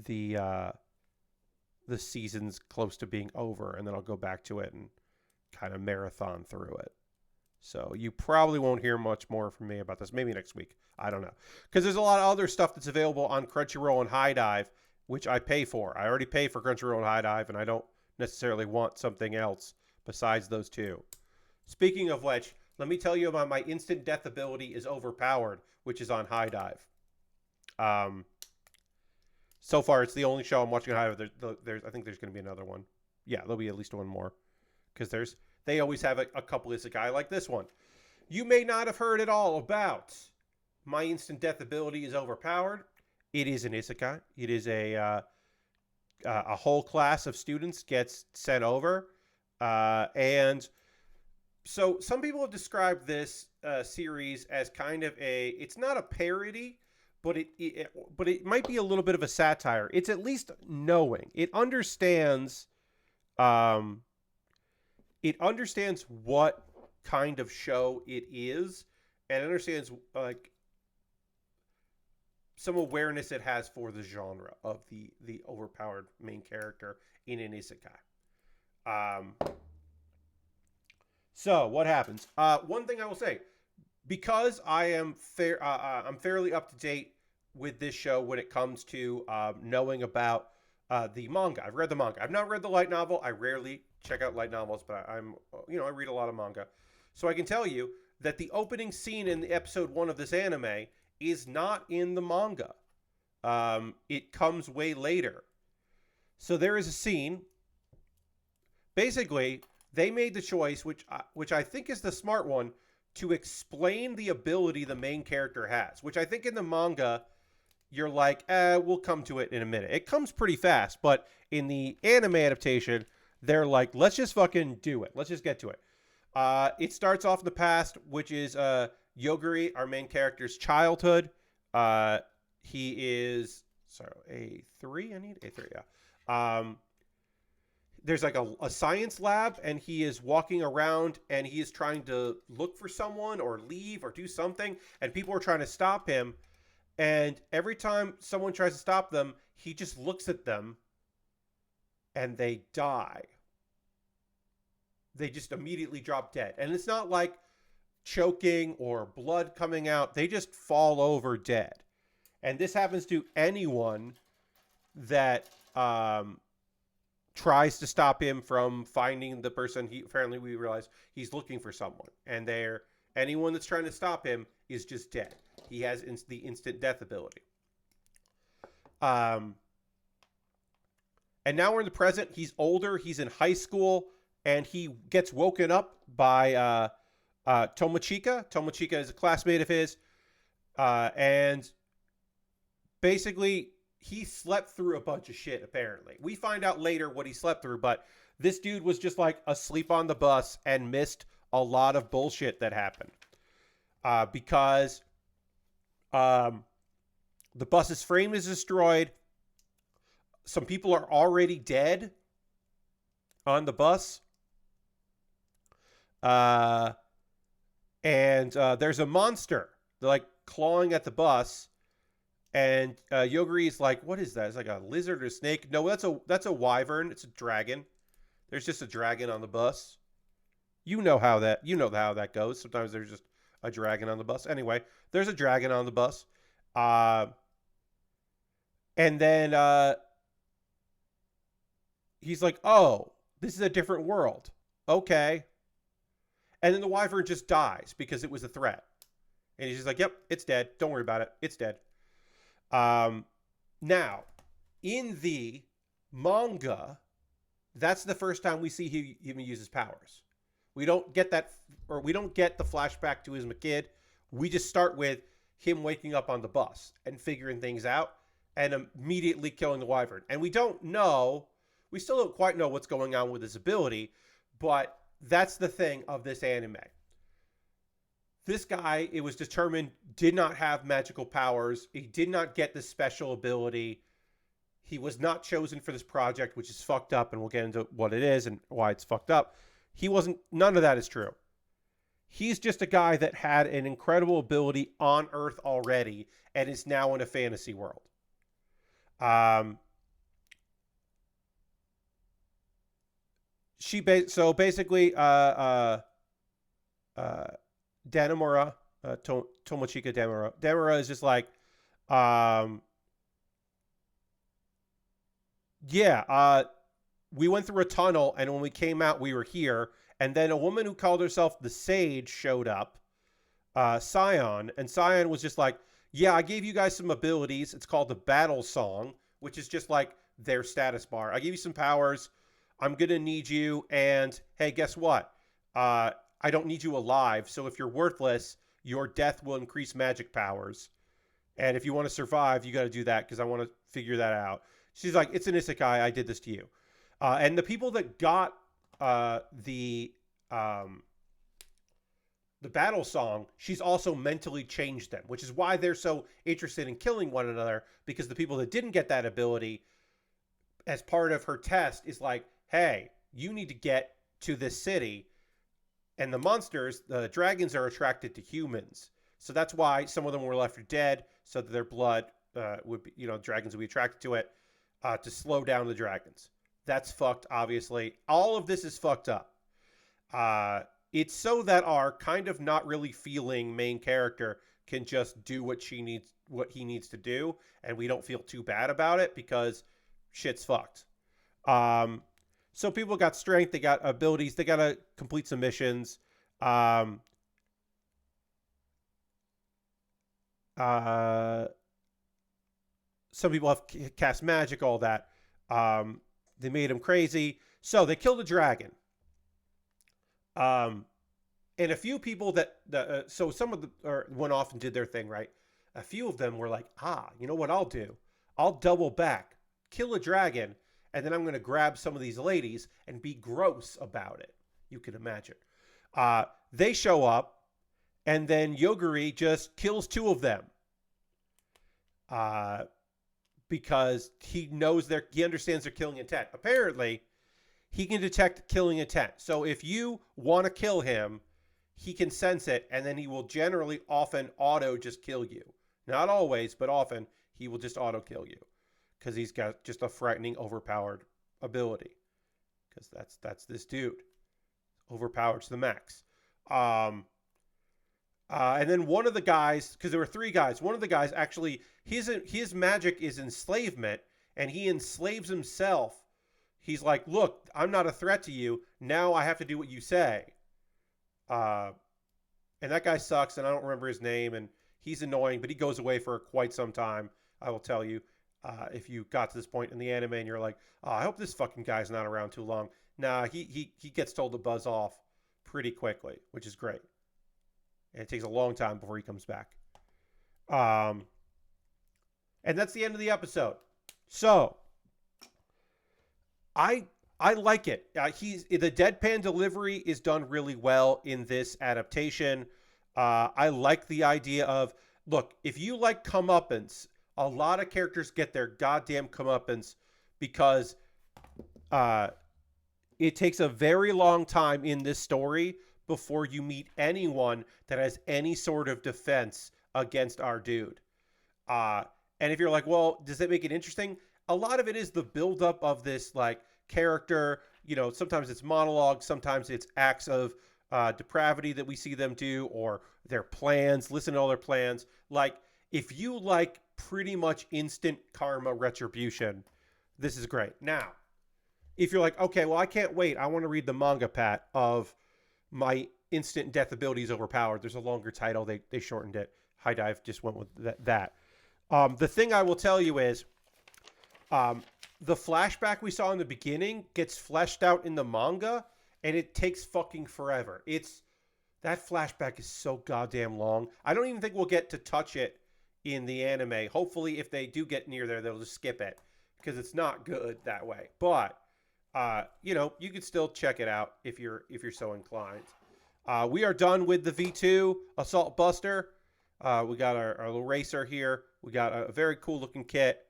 the season's close to being over, and then I'll go back to it and kind of marathon through it. So you probably won't hear much more from me about this. Maybe next week. I don't know. Because there's a lot of other stuff that's available on Crunchyroll and High Dive, which I pay for. I already pay for Crunchyroll and High Dive, and I don't necessarily want something else besides those two. Speaking of which, let me tell you about my instant death ability is Overpowered, which is on High Dive. So far, it's the only show I'm watching on High Dive. I think there's going to be another one. Yeah, there'll be at least one more. Because they always have a couple isekai like this one. You may not have heard at all about my instant death ability is Overpowered. It is an isekai. It is a whole class of students gets sent over. And so some people have described this series as kind of it's not a parody, but it might be a little bit of a satire. It's at least knowing. It understands what kind of show it is, and understands like some awareness it has for the genre of the overpowered main character in an isekai. So what happens? One thing I will say, because I am I'm fairly up to date with this show when it comes to knowing about the manga. I've read the manga. I've not read the light novel. I rarely check out light novels, but I read a lot of manga. So I can tell you that the opening scene in the episode 1 of this anime is not in the manga. It comes way later. So there is a scene. Basically, they made the choice, which I think is the smart one, to explain the ability the main character has, which I think in the manga you're like, we'll come to it in a minute. It comes pretty fast, but in the anime adaptation, they're like, let's just fucking do it. Let's just get to it. It starts off in the past, which is Yoguri, our main character's childhood. He is A3. I need A3. Yeah. There's like a science lab, and he is walking around, and he is trying to look for someone or leave or do something, and people are trying to stop him. And every time someone tries to stop them, he just looks at them, and they die. They just immediately drop dead, and it's not like choking or blood coming out. They just fall over dead. And this happens to anyone that tries to stop him from finding the person. Apparently we realize he's looking for someone, and anyone that's trying to stop him is just dead. He has the instant death ability. And now we're in the present. He's older. He's in high school, and he gets woken up by Tomochika. Tomochika is a classmate of his, and basically he slept through a bunch of shit, apparently. We find out later what he slept through, but this dude was just like asleep on the bus and missed a lot of bullshit that happened. Because the bus's frame is destroyed. Some people are already dead on the bus. And there's a monster. They're like clawing at the bus. And Yoguri is like, what is that? It's like a lizard or a snake. No, that's a wyvern. It's a dragon. There's just a dragon on the bus. You know how that goes. Sometimes there's just a dragon on the bus. Anyway, there's a dragon on the bus. And then he's like, oh, this is a different world. Okay. And then the wyvern just dies because it was a threat. And he's just like, yep, it's dead. Don't worry about it. It's dead. Now, in the manga, that's the first time we see he even uses powers. We don't get that, or we don't get the flashback to his kid. We just start with him waking up on the bus and figuring things out and immediately killing the wyvern. And we still don't quite know what's going on with his ability, but that's the thing of this anime. This guy, it was determined, did not have magical powers. He did not get this special ability. He was not chosen for this project, which is fucked up, and we'll get into what it is and why it's fucked up. None of that is true. He's just a guy that had an incredible ability on Earth already and is now in a fantasy world. So basically, Danamura, Tomochika Danamura. Danamura is just like, we went through a tunnel, and when we came out, we were here. And then a woman who called herself the Sage showed up, Scion. And Scion was just like, yeah, I gave you guys some abilities. It's called the Battle Song, which is just like their status bar. I gave you some powers. I'm going to need you. And hey, guess what? I don't need you alive, so if you're worthless, your death will increase magic powers. And if you want to survive, you got to do that, because I want to figure that out. She's like, it's an isekai, I did this to you. And the people that got the battle song, she's also mentally changed them, which is why they're so interested in killing one another, because the people that didn't get that ability, as part of her test, is like, hey, you need to get to this city. And the monsters, the dragons, are attracted to humans. So that's why some of them were left for dead, so that their blood would be, dragons would be attracted to it, to slow down the dragons. That's fucked, obviously. All of this is fucked up. It's so that our kind of not really feeling main character can just do what he needs to do, and we don't feel too bad about it, because shit's fucked. So people got strength, they got abilities, they got to complete some missions. Some people have cast magic, all that. They made him crazy. So they killed a dragon. And a few people so some of went off and did their thing, right? a few of them were like, you know what I'll do? I'll double back, kill a dragon, and then I'm going to grab some of these ladies and be gross about it. You can imagine. They show up, and then Yoguri just kills 2 of them. Because he understands their killing intent. Apparently, he can detect killing intent. So if you want to kill him, he can sense it, and then he will generally often auto just kill you. Not always, but often he will just auto kill you because he's got just a frightening, overpowered ability. Because that's this dude, overpowered to the max. And then one of the guys, because there were 3 guys, one of the guys actually, his magic is enslavement, and he enslaves himself. He's like, look, I'm not a threat to you. Now I have to do what you say. And that guy sucks, and I don't remember his name, and he's annoying, but he goes away for quite some time, I will tell you. If you got to this point in the anime and you're like, I hope this fucking guy's not around too long. Nah, he gets told to buzz off pretty quickly, which is great. And it takes a long time before he comes back. And that's the end of the episode. So, I like it. The deadpan delivery is done really well in this adaptation. I like the idea of, look, if you like comeuppance, a lot of characters get their goddamn comeuppance because it takes a very long time in this story before you meet anyone that has any sort of defense against our dude. And if you're like, well, does that make it interesting? A lot of it is the buildup of this, like, character. Sometimes it's monologue, sometimes it's acts of depravity that we see them do, or their plans. Listen to all their plans. Like, if you like pretty much instant karma retribution, this is great. Now, if you're like, okay, well, I can't wait, I want to read the manga, Pat, of my instant death ability is overpowered. There's a longer title. They shortened it. High Dive just went with that. The thing I will tell you is, the flashback we saw in the beginning gets fleshed out in the manga, and it takes fucking forever. That flashback is so goddamn long. I don't even think we'll get to touch it in the anime. Hopefully, if they do get near there, they'll just skip it because it's not good that way. But you could still check it out if you're so inclined. We are done with the V2 Assault Buster. We got our little racer here. We got a very cool looking kit.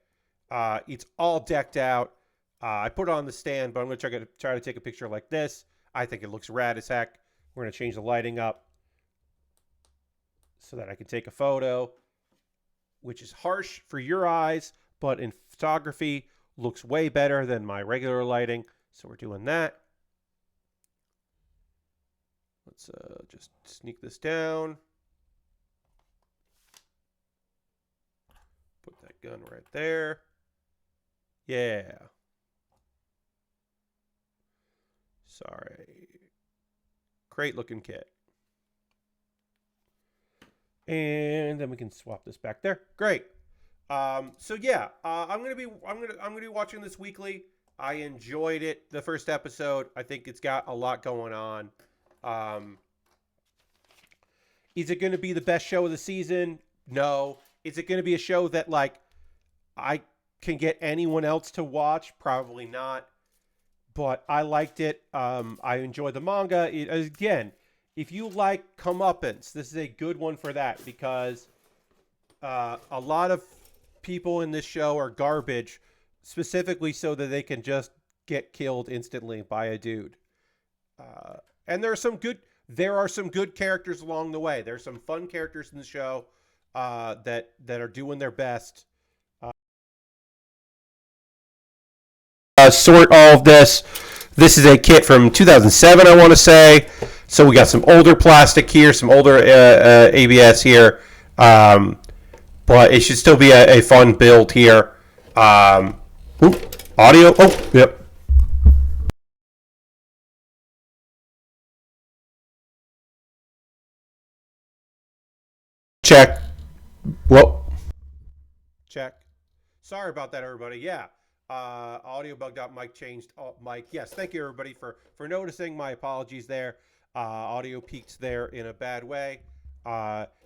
It's all decked out. I put it on the stand, but I'm going to try to take a picture like this. I think it looks rad as heck. We're going to change the lighting up so that I can take a photo, which is harsh for your eyes, but in photography looks way better than my regular lighting. So we're doing that. Let's just sneak this down. Put that gun right there. Yeah. Sorry. Great looking kit. And then we can swap this back there. Great. So yeah, I'm gonna be watching this weekly. I enjoyed it, the first episode. I think it's got a lot going on. Is it going to be the best show of the season? No. Is it going to be a show that, like, I can get anyone else to watch? Probably not. But I liked it. I enjoyed the manga. Again, if you like comeuppance, this is a good one for that, because a lot of people in this show are garbage, specifically so that they can just get killed instantly by a dude. And there are some good characters along the way. There's some fun characters in the show that are doing their best. Sort all of this. This is a kit from 2007, I want to say. So we got some older plastic here, some older ABS here. But it should still be a fun build here. Audio. Oh, yep. Check. Whoa. Check. Sorry about that, everybody. Yeah. Audio bugged out. Mic changed. Mic. Yes. Thank you, everybody, for noticing. My apologies there. Audio peaked there in a bad way.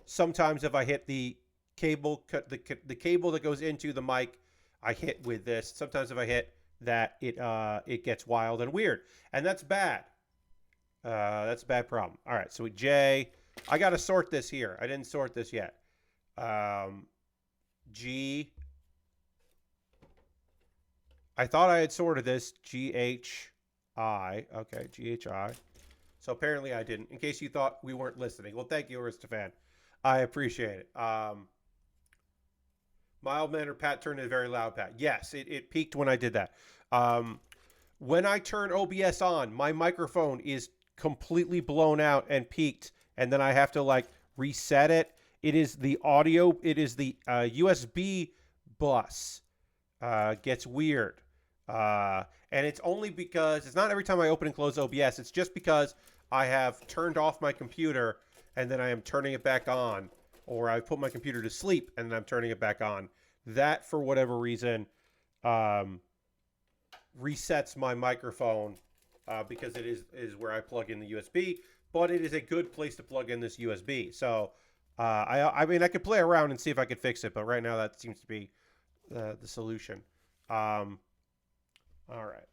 Sometimes if I hit the cable, the cable that goes into the mic, I hit with this. Sometimes if I hit that, it gets wild and weird, and that's bad. That's a bad problem. All right, so J, I got to sort this here. I didn't sort this yet. G, I thought I had sorted this. GHI. Okay, GHI. So apparently I didn't. In case you thought we weren't listening. Well, thank you, Aristophan. I appreciate it. Mild-mannered Pat turned into very loud Pat. Yes, it peaked when I did that. When I turn OBS on, my microphone is completely blown out and peaked, and then I have to like reset it. It is the audio. It is the USB bus gets weird. And it's only because it's not every time I open and close OBS. It's just because I have turned off my computer and then I am turning it back on, or I put my computer to sleep and then I'm turning it back on. That, for whatever reason, resets my microphone because it is where I plug in the USB. But it is a good place to plug in this USB. So I mean, I could play around and see if I could fix it, but right now that seems to be the solution. All right.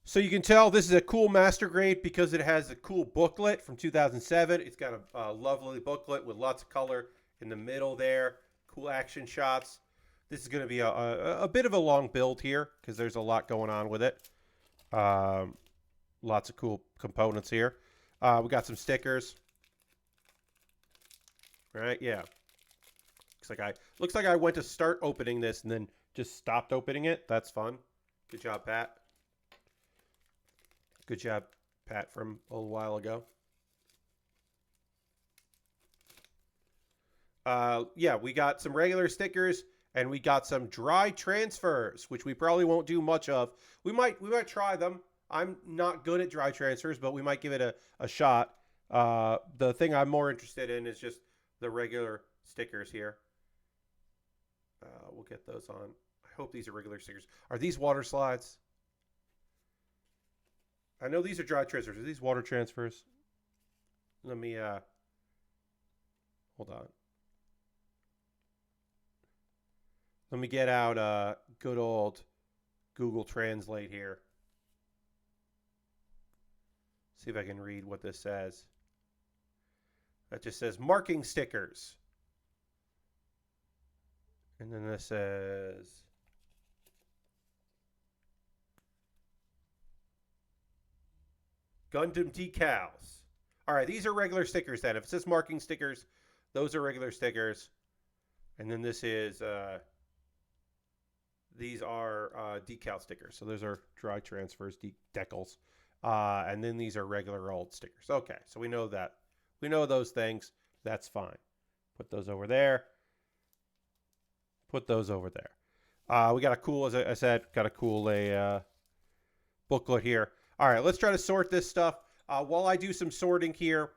So you can tell this is a cool master grade because it has a cool booklet from 2007. It's got a lovely booklet with lots of color in the middle there. Cool action shots. This is going to be a bit of a long build here because there's a lot going on with it. Lots of cool components here. We got some stickers. Right? Yeah. Looks like I went to start opening this and then just stopped opening it. That's fun. Good job, Pat. Good job, Pat, from a little while ago. Yeah, we got some regular stickers and we got some dry transfers, which we probably won't do much of. We might try them. I'm not good at dry transfers, but we might give it a shot. The thing I'm more interested in is just the regular stickers here. We'll get those on. I hope these are regular stickers. Are these water slides? I know these are dry transfers. Are these water transfers? Let me, hold on. Let me get out good old Google Translate here. See if I can read what this says. That just says marking stickers. And then this says Gundam decals. All right, these are regular stickers then. If it says marking stickers, those are regular stickers. And then this is, these are decal stickers. So those are dry transfers, decals. And then these are regular old stickers. Okay, so we know that. We know those things. That's fine. Put those over there. Put those over there. We got a cool, as I said, got a cool booklet here. All right, let's try to sort this stuff. While I do some sorting here,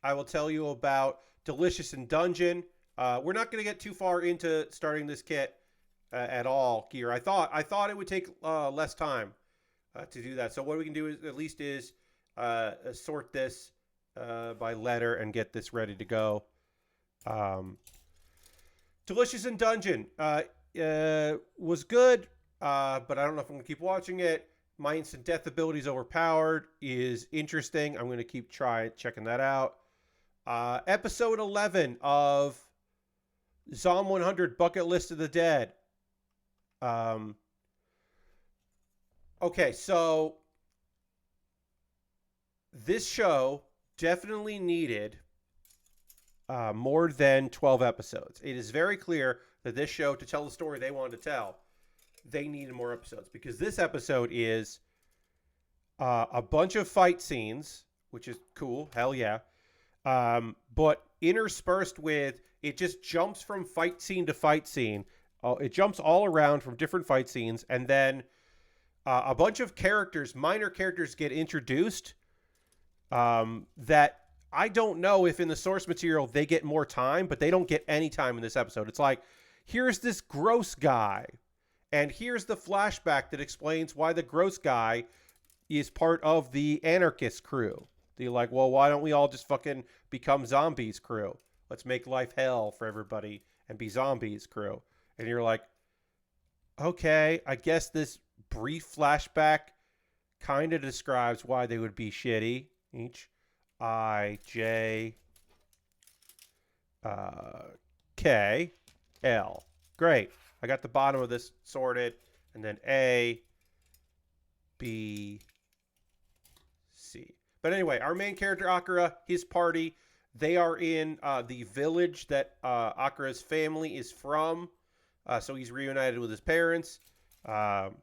I will tell you about Delicious in Dungeon. We're not going to get too far into starting this kit at all here. I thought it would take less time to do that. So what we can do is at least sort this by letter and get this ready to go. Delicious in Dungeon was good, but I don't know if I'm going to keep watching it. My instant death ability is overpowered is interesting. I'm going to keep checking that out. Episode 11 of Zom 100 Bucket List of the Dead. Okay, so this show definitely needed more than 12 episodes. It is very clear that this show, to tell the story they wanted to tell, they needed more episodes, because this episode is a bunch of fight scenes, which is cool, hell yeah, but interspersed with, it just jumps from fight scene to fight scene. It jumps all around from different fight scenes, and then a bunch of characters, minor characters, get introduced that I don't know if in the source material they get more time, but they don't get any time in this episode. It's like, here's this gross guy, and here's the flashback that explains why the gross guy is part of the anarchist crew. They're like, well, why don't we all just fucking become zombies crew? let's make life hell for everybody and be zombies crew. And you're like, okay, I guess this brief flashback kind of describes why they would be shitty. H-I-J K-L. Great. I got the bottom of this sorted. And then A, B, C. But anyway, our main character, Akira, his party, they are in the village that Akira's family is from. So he's reunited with his parents. But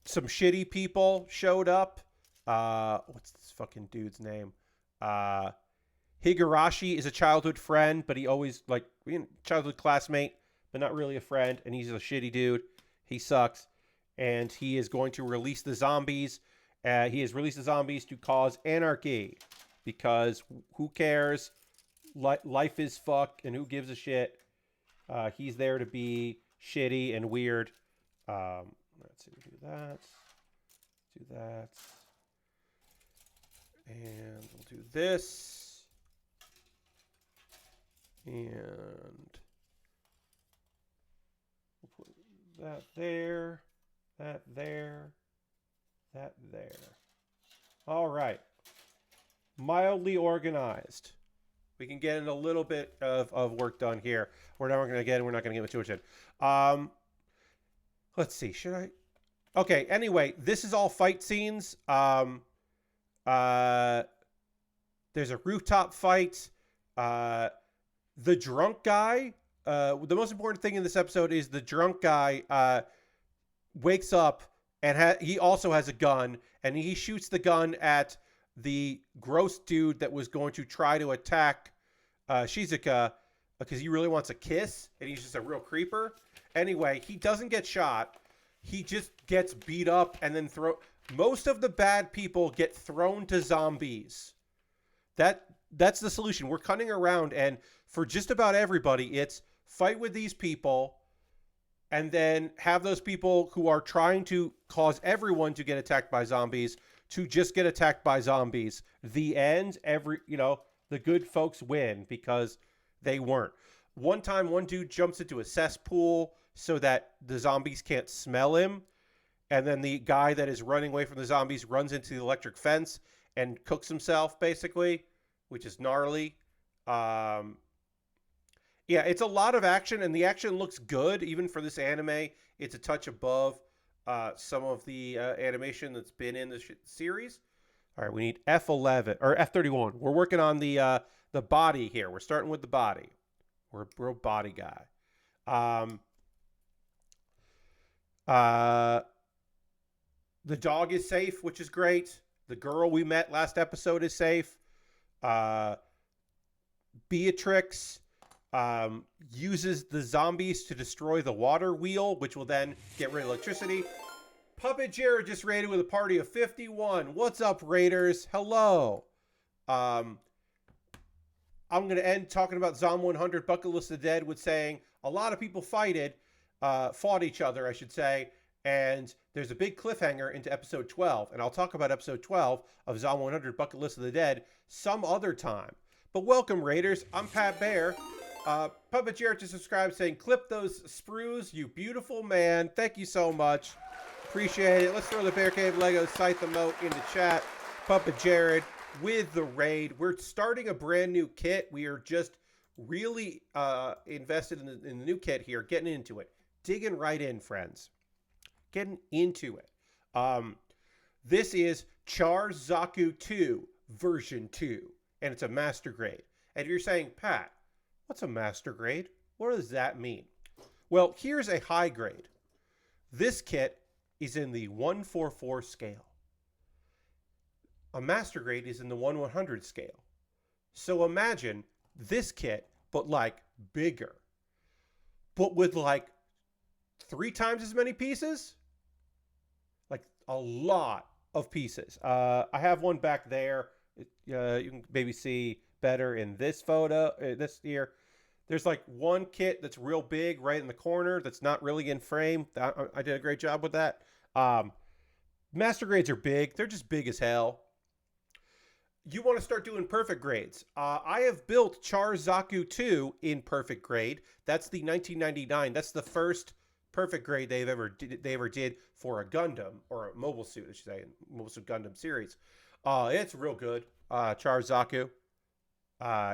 some shitty people showed up. What's this fucking dude's name? Higurashi is a childhood friend, but he always, like, childhood classmate, but not really a friend. And he's a shitty dude. He sucks. And he is going to release the zombies. He has released the zombies to cause anarchy. Because who cares? Life is fuck, and who gives a shit? He's there to be shitty and weird. Let's see, we'll do that. Do that. And we'll do this. And we'll put that there, that there, that there. All right. Mildly organized. We can get in a little bit of work done here. We're not going to get too much in. Let's see. Should I? Okay. Anyway, this is all fight scenes. There's a rooftop fight. The drunk guy. The most important thing in this episode is the drunk guy wakes up and he also has a gun, and he shoots the gun at the gross dude that was going to try to attack Shizuka because he really wants a kiss, and he's just a real creeper. Anyway, he doesn't get shot. He just gets beat up and then most of the bad people get thrown to zombies. That's the solution. We're cutting around, and for just about everybody, it's fight with these people and then have those people who are trying to cause everyone to get attacked by zombies to just get attacked by zombies. The end, the good folks win because they weren't. One time, one dude jumps into a cesspool so that the zombies can't smell him. And then the guy that is running away from the zombies runs into the electric fence and cooks himself, basically, which is gnarly. Yeah, it's a lot of action, and the action looks good, even for this anime. It's a touch above some of the animation that's been in the series. All right, we need F11 or F31. We're working on the body here. We're starting with the body. We're a real body guy. The dog is safe, which is great. The girl we met last episode is safe. Beatrix uses the zombies to destroy the water wheel, which will then get rid of electricity. Puppet Jared just raided with a party of 51. What's up, Raiders? Hello. I'm going to end talking about Zom 100 Bucket List of the Dead with saying a lot of people fought each other, I should say, and there's a big cliffhanger into episode 12, and I'll talk about episode 12 of Zom 100 Bucket List of the Dead some other time. But welcome, Raiders. I'm Pat Bear. Puppet Jared just subscribed saying, clip those sprues, you beautiful man. Thank you so much. Appreciate it. Let's throw the Bear Cave Lego Scythe emote in the chat. Puppet Jared with the raid. We're starting a brand new kit. We are just really invested in the new kit here, getting into it. Digging right in, friends. Getting into it. This is Char Zaku 2 version 2, and it's a master grade. And if you're saying, Pat, what's a master grade? What does that mean? Well, here's a high grade. This kit is in the 144 scale. A master grade is in the 1/100 scale. So imagine this kit, but like bigger, but with like 3 times as many pieces. Like a lot of pieces. I have one back there. You can maybe see better in this photo, this here. There's like one kit that's real big right in the corner that's not really in frame. I did a great job with that. Master grades are big. They're just big as hell. you want to start doing perfect grades. I have built Char Zaku 2 in perfect grade. That's the 1999. That's the first perfect grade they ever did for a Gundam or a mobile suit, I should say, mobile suit Gundam series. It's real good. Char Zaku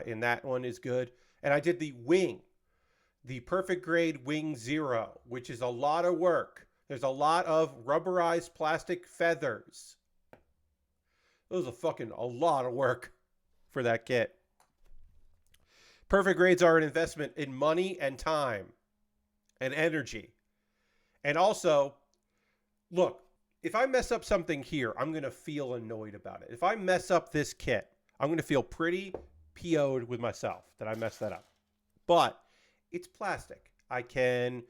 in that one is good. And I did the wing, the perfect grade wing 0, which is a lot of work. There's a lot of rubberized plastic feathers. It was a lot of work for that kit. Perfect grades are an investment in money and time and energy. And also, look, if I mess up something here, I'm going to feel annoyed about it. If I mess up this kit, I'm going to feel pretty PO'd with myself that I messed that up. But it's plastic. I can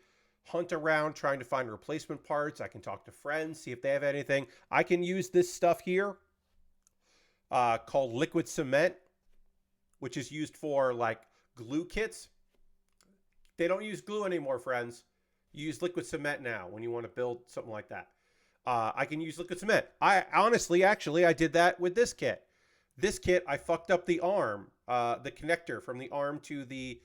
hunt around trying to find replacement parts. I can talk to friends, see if they have anything. I can use this stuff here called liquid cement, which is used for like glue kits. They don't use glue anymore, friends. You use liquid cement now when you want to build something like that. I can use liquid cement. I did that with this kit. This kit, I fucked up the arm, the connector from the arm to the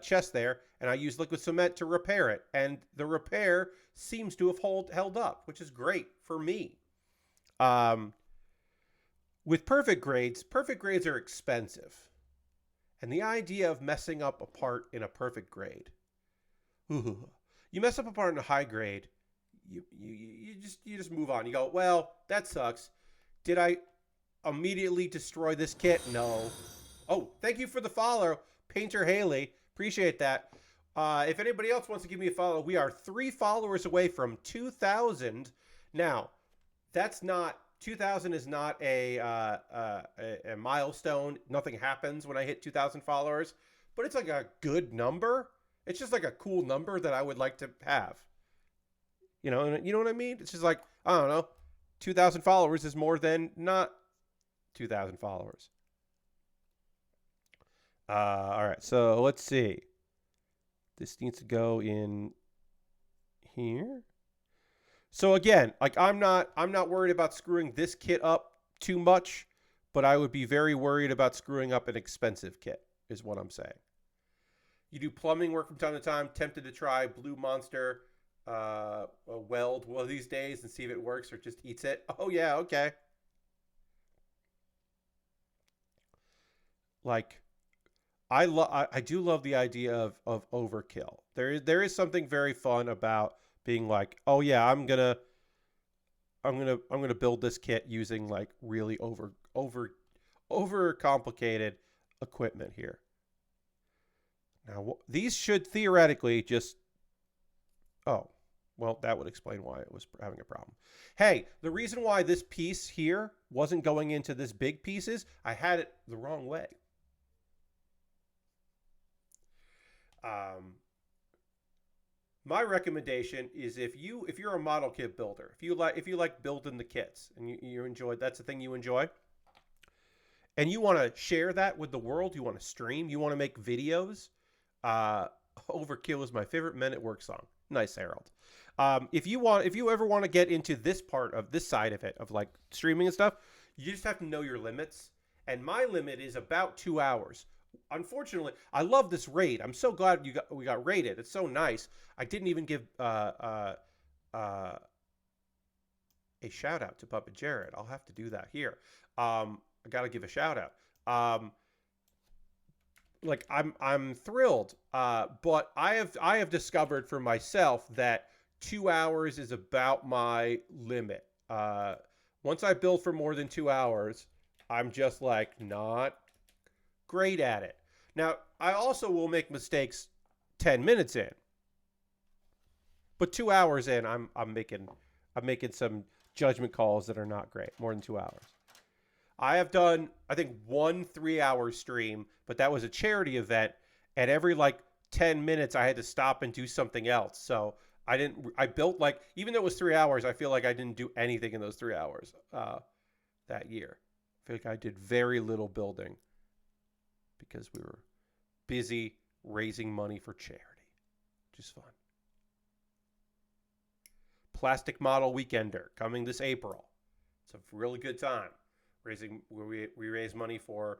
chest there, and I used liquid cement to repair it. And the repair seems to have held up, which is great for me. With perfect grades are expensive. And the idea of messing up a part in a perfect grade, you mess up a part in a high grade, you just move on. You go, well, that sucks. Did I immediately destroy this kit? No. Oh, thank you for the follow, Painter Haley. Appreciate that. If anybody else wants to give me a follow, we are 3 followers away from 2,000. Now, that's not 2,000 is not a milestone. Nothing happens when I hit 2,000 followers, but it's like a good number. It's just like a cool number that I would like to have. You know what I mean? It's just like, I don't know, 2,000 followers is more than not 2,000 followers. All right, so let's see. This needs to go in here. So again, like I'm not worried about screwing this kit up too much, but I would be very worried about screwing up an expensive kit, is what I'm saying. You do plumbing work from time to time, tempted to try Blue Monster weld one of these days and see if it works or just eats it. Oh yeah, okay. Like I do love the idea of overkill. There is something very fun about being like, oh yeah, I'm gonna build this kit using like really over complicated equipment here. Now these should theoretically just, oh, well, that would explain why it was having a problem. Hey, the reason why this piece here wasn't going into this big pieces, I had it the wrong way. My recommendation is if you're a model kit builder, if you like building the kits and you enjoy, that's the thing you enjoy, and you want to share that with the world, you want to stream, you want to make videos, Overkill is my favorite Men at Work song. Nice, Harold. If you ever want to get into this part of this side of it, of like streaming and stuff, you just have to know your limits. And my limit is about 2 hours. Unfortunately, I love this raid. I'm so glad we got raided. It's so nice. I didn't even give a shout out to Puppet Jared. I'll have to do that here. I got to give a shout out. Like I'm thrilled, but I have discovered for myself that 2 hours is about my limit. Once I build for more than 2 hours, I'm just like not great at it. Now, I also will make mistakes 10 minutes in, but 2 hours in, I'm making some judgment calls that are not great. More than 2 hours. I have done, I think, 1 3-hour stream, but that was a charity event, and every like 10 minutes I had to stop and do something else. So I built like, even though it was 3 hours, I feel like I didn't do anything in those 3 hours that year. I feel like I did very little building because we were busy raising money for charity, which is fun. Plastic Model Weekender coming this April. It's a really good time. We raise money for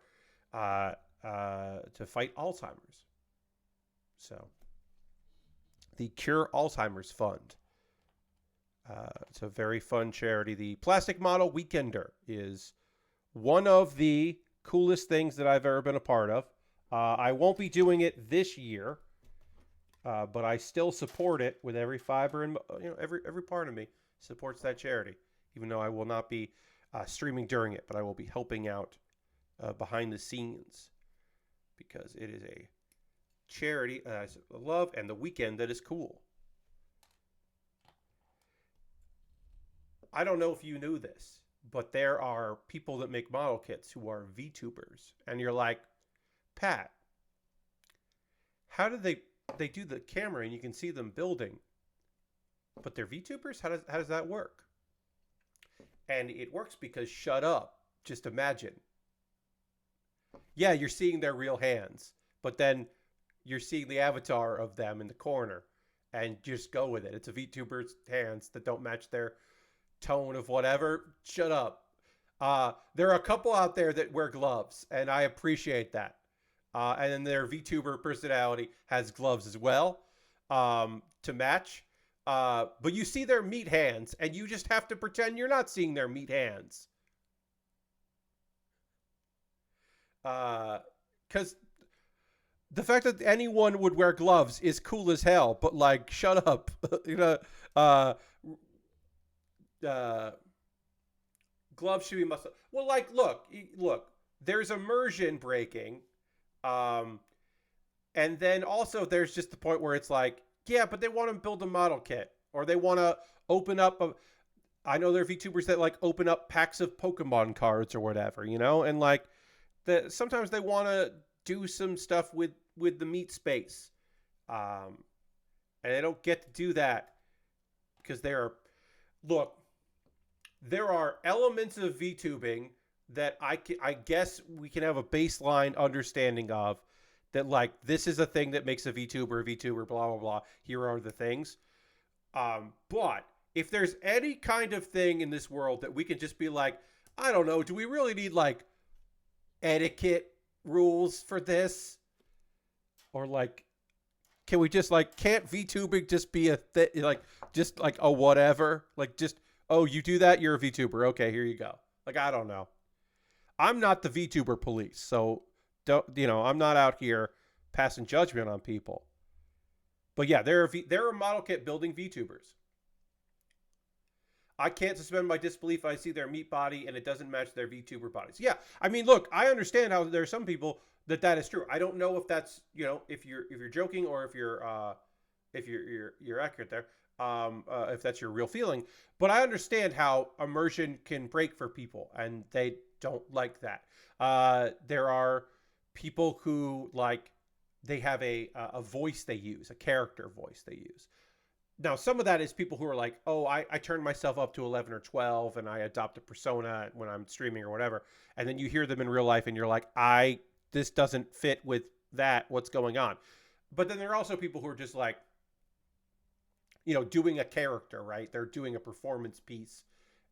to fight Alzheimer's. So the Cure Alzheimer's Fund. It's a very fun charity. The Plastic Model Weekender is one of the coolest things that I've ever been a part of. I won't be doing it this year, but I still support it with every fiber and every part of me supports that charity. Even though I will not be streaming during it, but I will be helping out behind the scenes because it is a charity I love and the weekend that is cool. I don't know if you knew this, but there are people that make model kits who are VTubers. And you're like, Pat, how do they do the camera and you can see them building, but they're VTubers? How does that work? And it works because shut up. Just imagine. Yeah, you're seeing their real hands, but then you're seeing the avatar of them in the corner and just go with it. It's a VTuber's hands that don't match their tone of whatever. Shut up. There are a couple out there that wear gloves, and I appreciate that. And then their VTuber personality has gloves as well to match. But you see their meat hands, and you just have to pretend you're not seeing their meat hands. Because the fact that anyone would wear gloves is cool as hell, but like, shut up. Gloves should be muscle. Well, like, look, there's immersion breaking. And then also there's just the point where it's like, yeah, but they want to build a model kit, or they want to open up I know there are VTubers that like open up packs of Pokemon cards or whatever, and like sometimes they want to do some stuff with the meat space. And they don't get to do that because there are elements of VTubing that I guess we can have a baseline understanding of, that like, this is a thing that makes a VTuber, blah, blah, blah. Here are the things. But if there's any kind of thing in this world that we can just be like, I don't know, do we really need like etiquette rules for this? Or like, can we just like, can't VTubing just be just like a whatever? Like, just, oh, you do that, you're a VTuber. Okay, here you go. Like, I don't know. I'm not the VTuber police, so I'm not out here passing judgment on people. But yeah, there are model kit building VTubers. I can't suspend my disbelief if I see their meat body and it doesn't match their VTuber bodies. Yeah, I mean, look, I understand how there are some people that is true. I don't know if that's, if you're joking or if you're accurate there. If that's your real feeling. But I understand how immersion can break for people, and they don't like that. There are people who, like, they have a voice they use, a character voice they use. Now, some of that is people who are like, oh, I turn myself up to 11 or 12, and I adopt a persona when I'm streaming or whatever. And then you hear them in real life, and you're like, this doesn't fit with that. What's going on? But then there are also people who are just like, doing a character, right? They're doing a performance piece,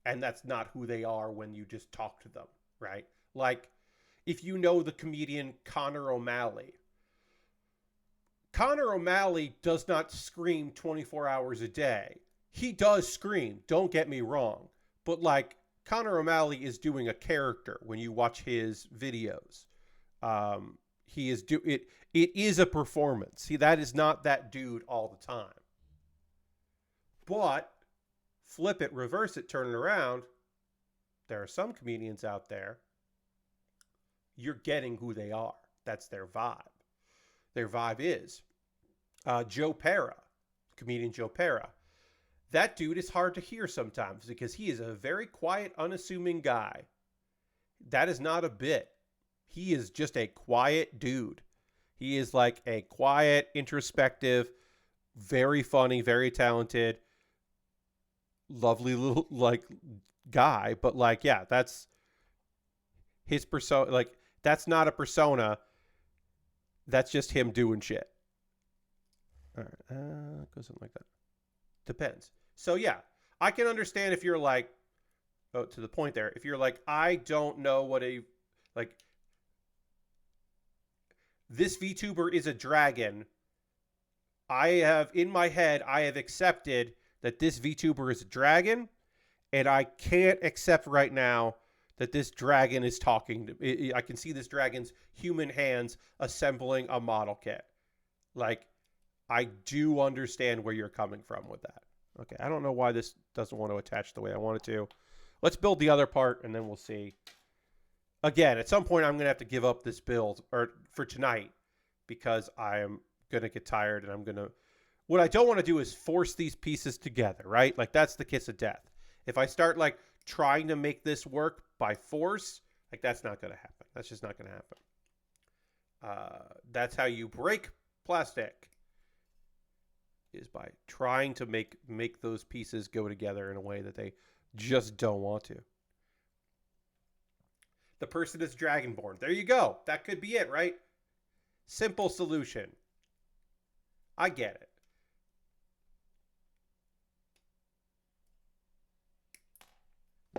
and that's not who they are when you just talk to them, right? Like, if you know the comedian Connor O'Malley does not scream 24 hours a day. He does scream, don't get me wrong. But, like, Connor O'Malley is doing a character when you watch his videos. It is a performance. See, that is not that dude all the time. But flip it, reverse it, turn it around. There are some comedians out there, you're getting who they are. That's their vibe. Their vibe is Joe Pera, comedian Joe Pera. That dude is hard to hear sometimes because he is a very quiet, unassuming guy. That is not a bit. He is just a quiet dude. He is like a quiet, introspective, very funny, very talented, lovely little like guy. But like, yeah, that's his persona. Like, that's not a persona. That's just him doing shit. All right, goes something like that. Depends. So yeah, I can understand if you're like, to the point there. If you're like, I don't know what like this VTuber is a dragon. I have in my head, I have accepted that this VTuber is a dragon, and I can't accept right now that this dragon is talking to. I can see this dragon's human hands assembling a model kit. Like, I do understand where you're coming from with that. Okay, I don't know why this doesn't want to attach the way I want it to. Let's build the other part, and then we'll see. Again, at some point, I'm going to have to give up this build or for tonight because I am going to get tired, and I'm going to... What I don't want to do is force these pieces together, right? Like, that's the kiss of death. If I start, like, trying to make this work by force, like, that's not going to happen. That's just not going to happen. That's how you break plastic, is by trying to make those pieces go together in a way that they just don't want to. The person is Dragonborn. There you go. That could be it, right? Simple solution. I get it.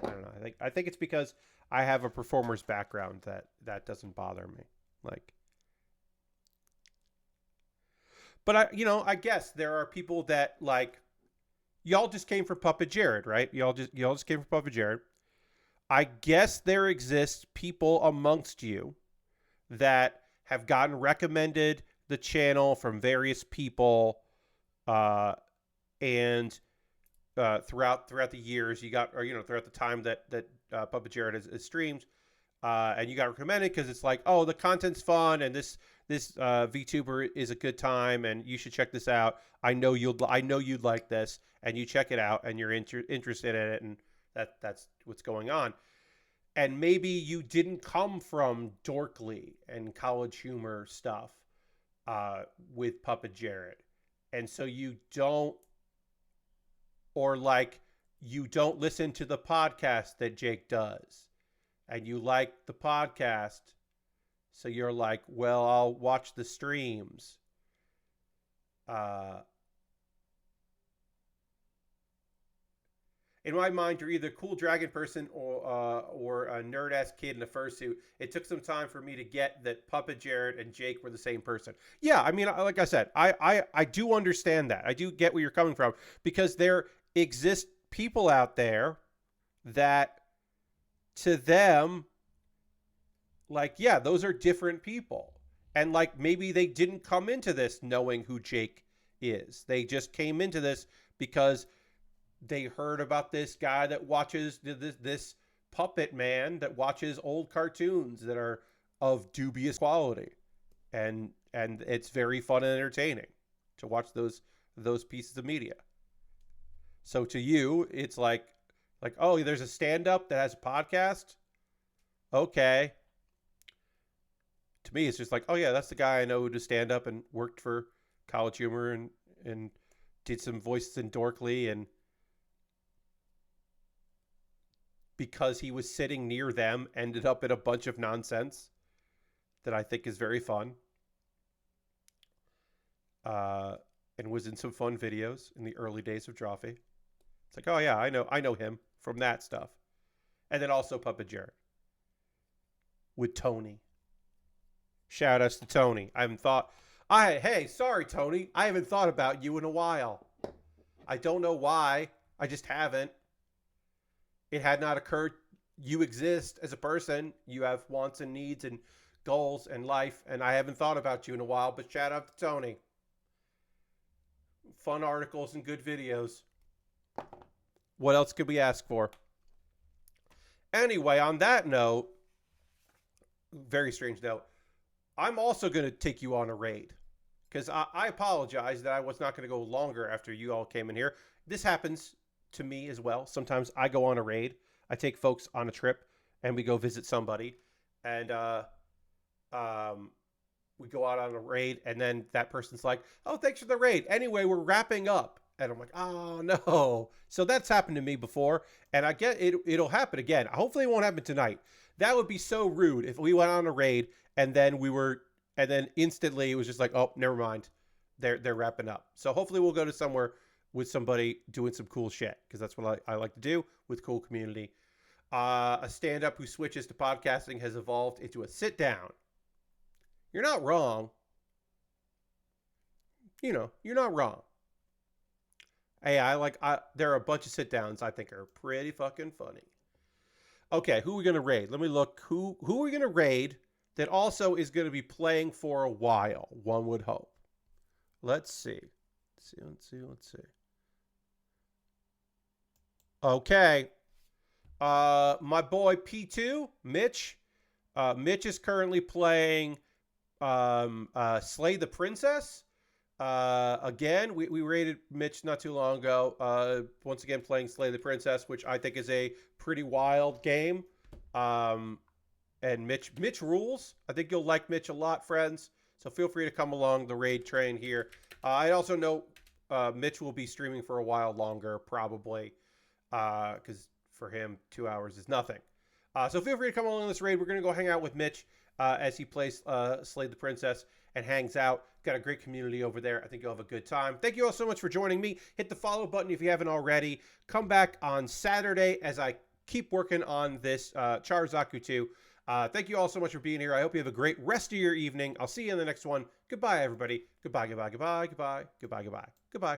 I don't know. I think it's because I have a performer's background that doesn't bother me. Like, but I guess there are people that, like, y'all just came from Puppet Jared, right? Y'all just came from Puppet Jared. I guess there exists people amongst you that have gotten recommended the channel from various people, and throughout the years you got, or throughout the time that Puppet Jared has streamed, and you got recommended because it's like, oh, the content's fun, and this VTuber is a good time, and you should check this out. I know you'd like this, and you check it out, and you're interested in it, and that's what's going on. And maybe you didn't come from Dorkly and College Humor stuff with Puppet Jared, and so you don't, or like you don't listen to the podcast that Jake does, and you like the podcast, so you're like, well, I'll watch the streams. In my mind, you're either a cool dragon person or a nerd-ass kid in a fursuit. It took some time for me to get that Puppet Jared and Jake were the same person. Yeah, I mean, like I said, I do understand that. I do get where you're coming from, because there exist people out there that, to them, like, yeah, those are different people. And, like, maybe they didn't come into this knowing who Jake is. They just came into this because they heard about this guy that watches this puppet man that watches old cartoons that are of dubious quality, and it's very fun and entertaining to watch those pieces of media. So to you, it's like, oh, there's a stand-up that has a podcast. Okay. To me, it's just like, oh yeah, that's the guy I know who does stand-up and worked for College Humor and did some voices in Dorkly, and because he was sitting near them, ended up in a bunch of nonsense that I think is very fun. And was in some fun videos in the early days of Drawfee. It's like, oh yeah, I know him from that stuff. And then also Puppet Jared with Tony. Shout outs to Tony. Hey, sorry, Tony. I haven't thought about you in a while. I don't know why. I just haven't. It had not occurred. You exist as a person. You have wants and needs and goals and life, and I haven't thought about you in a while, but shout out to Tony. Fun articles and good videos. What else could we ask for? Anyway, on that note, very strange note, I'm also going to take you on a raid, because I apologize that I was not going to go longer after you all came in here. This happens to me as well. Sometimes I go on a raid. I take folks on a trip and we go visit somebody, and we go out on a raid, and then that person's like, oh, thanks for the raid. Anyway, we're wrapping up. And I'm like, oh no. So that's happened to me before, and I get it. It'll happen again. Hopefully it won't happen tonight. That would be so rude if we went on a raid and then instantly it was just like, oh, never mind. They're wrapping up. So hopefully we'll go to somewhere with somebody doing some cool shit, because that's what I like to do with cool community. A stand-up who switches to podcasting has evolved into a sit-down. You're not wrong. You're not wrong. Hey, there are a bunch of sit-downs I think are pretty fucking funny. Okay, who are we gonna raid? Let me look. Who are we gonna raid that also is gonna be playing for a while? One would hope. Let's see. Let's see. Okay. My boy P2, Mitch. Mitch is currently playing Slay the Princess. Again, we rated Mitch not too long ago. Once again, playing Slay the Princess, which I think is a pretty wild game. And Mitch rules. I think you'll like Mitch a lot, friends. So feel free to come along the raid train here. I also know Mitch will be streaming for a while longer, probably, because for him, 2 hours is nothing. So feel free to come along this raid. We're going to go hang out with Mitch as he plays Slay the Princess and hangs out. Got a great community over there. I think you'll have a good time. Thank you all so much for joining me. Hit the follow button if you haven't already. Come back on Saturday as I keep working on this Charazaku 2. Thank you all so much for being here. I hope you have a great rest of your evening. I'll see you in the next one. Goodbye, everybody. Goodbye, goodbye, goodbye, goodbye, goodbye, goodbye, goodbye.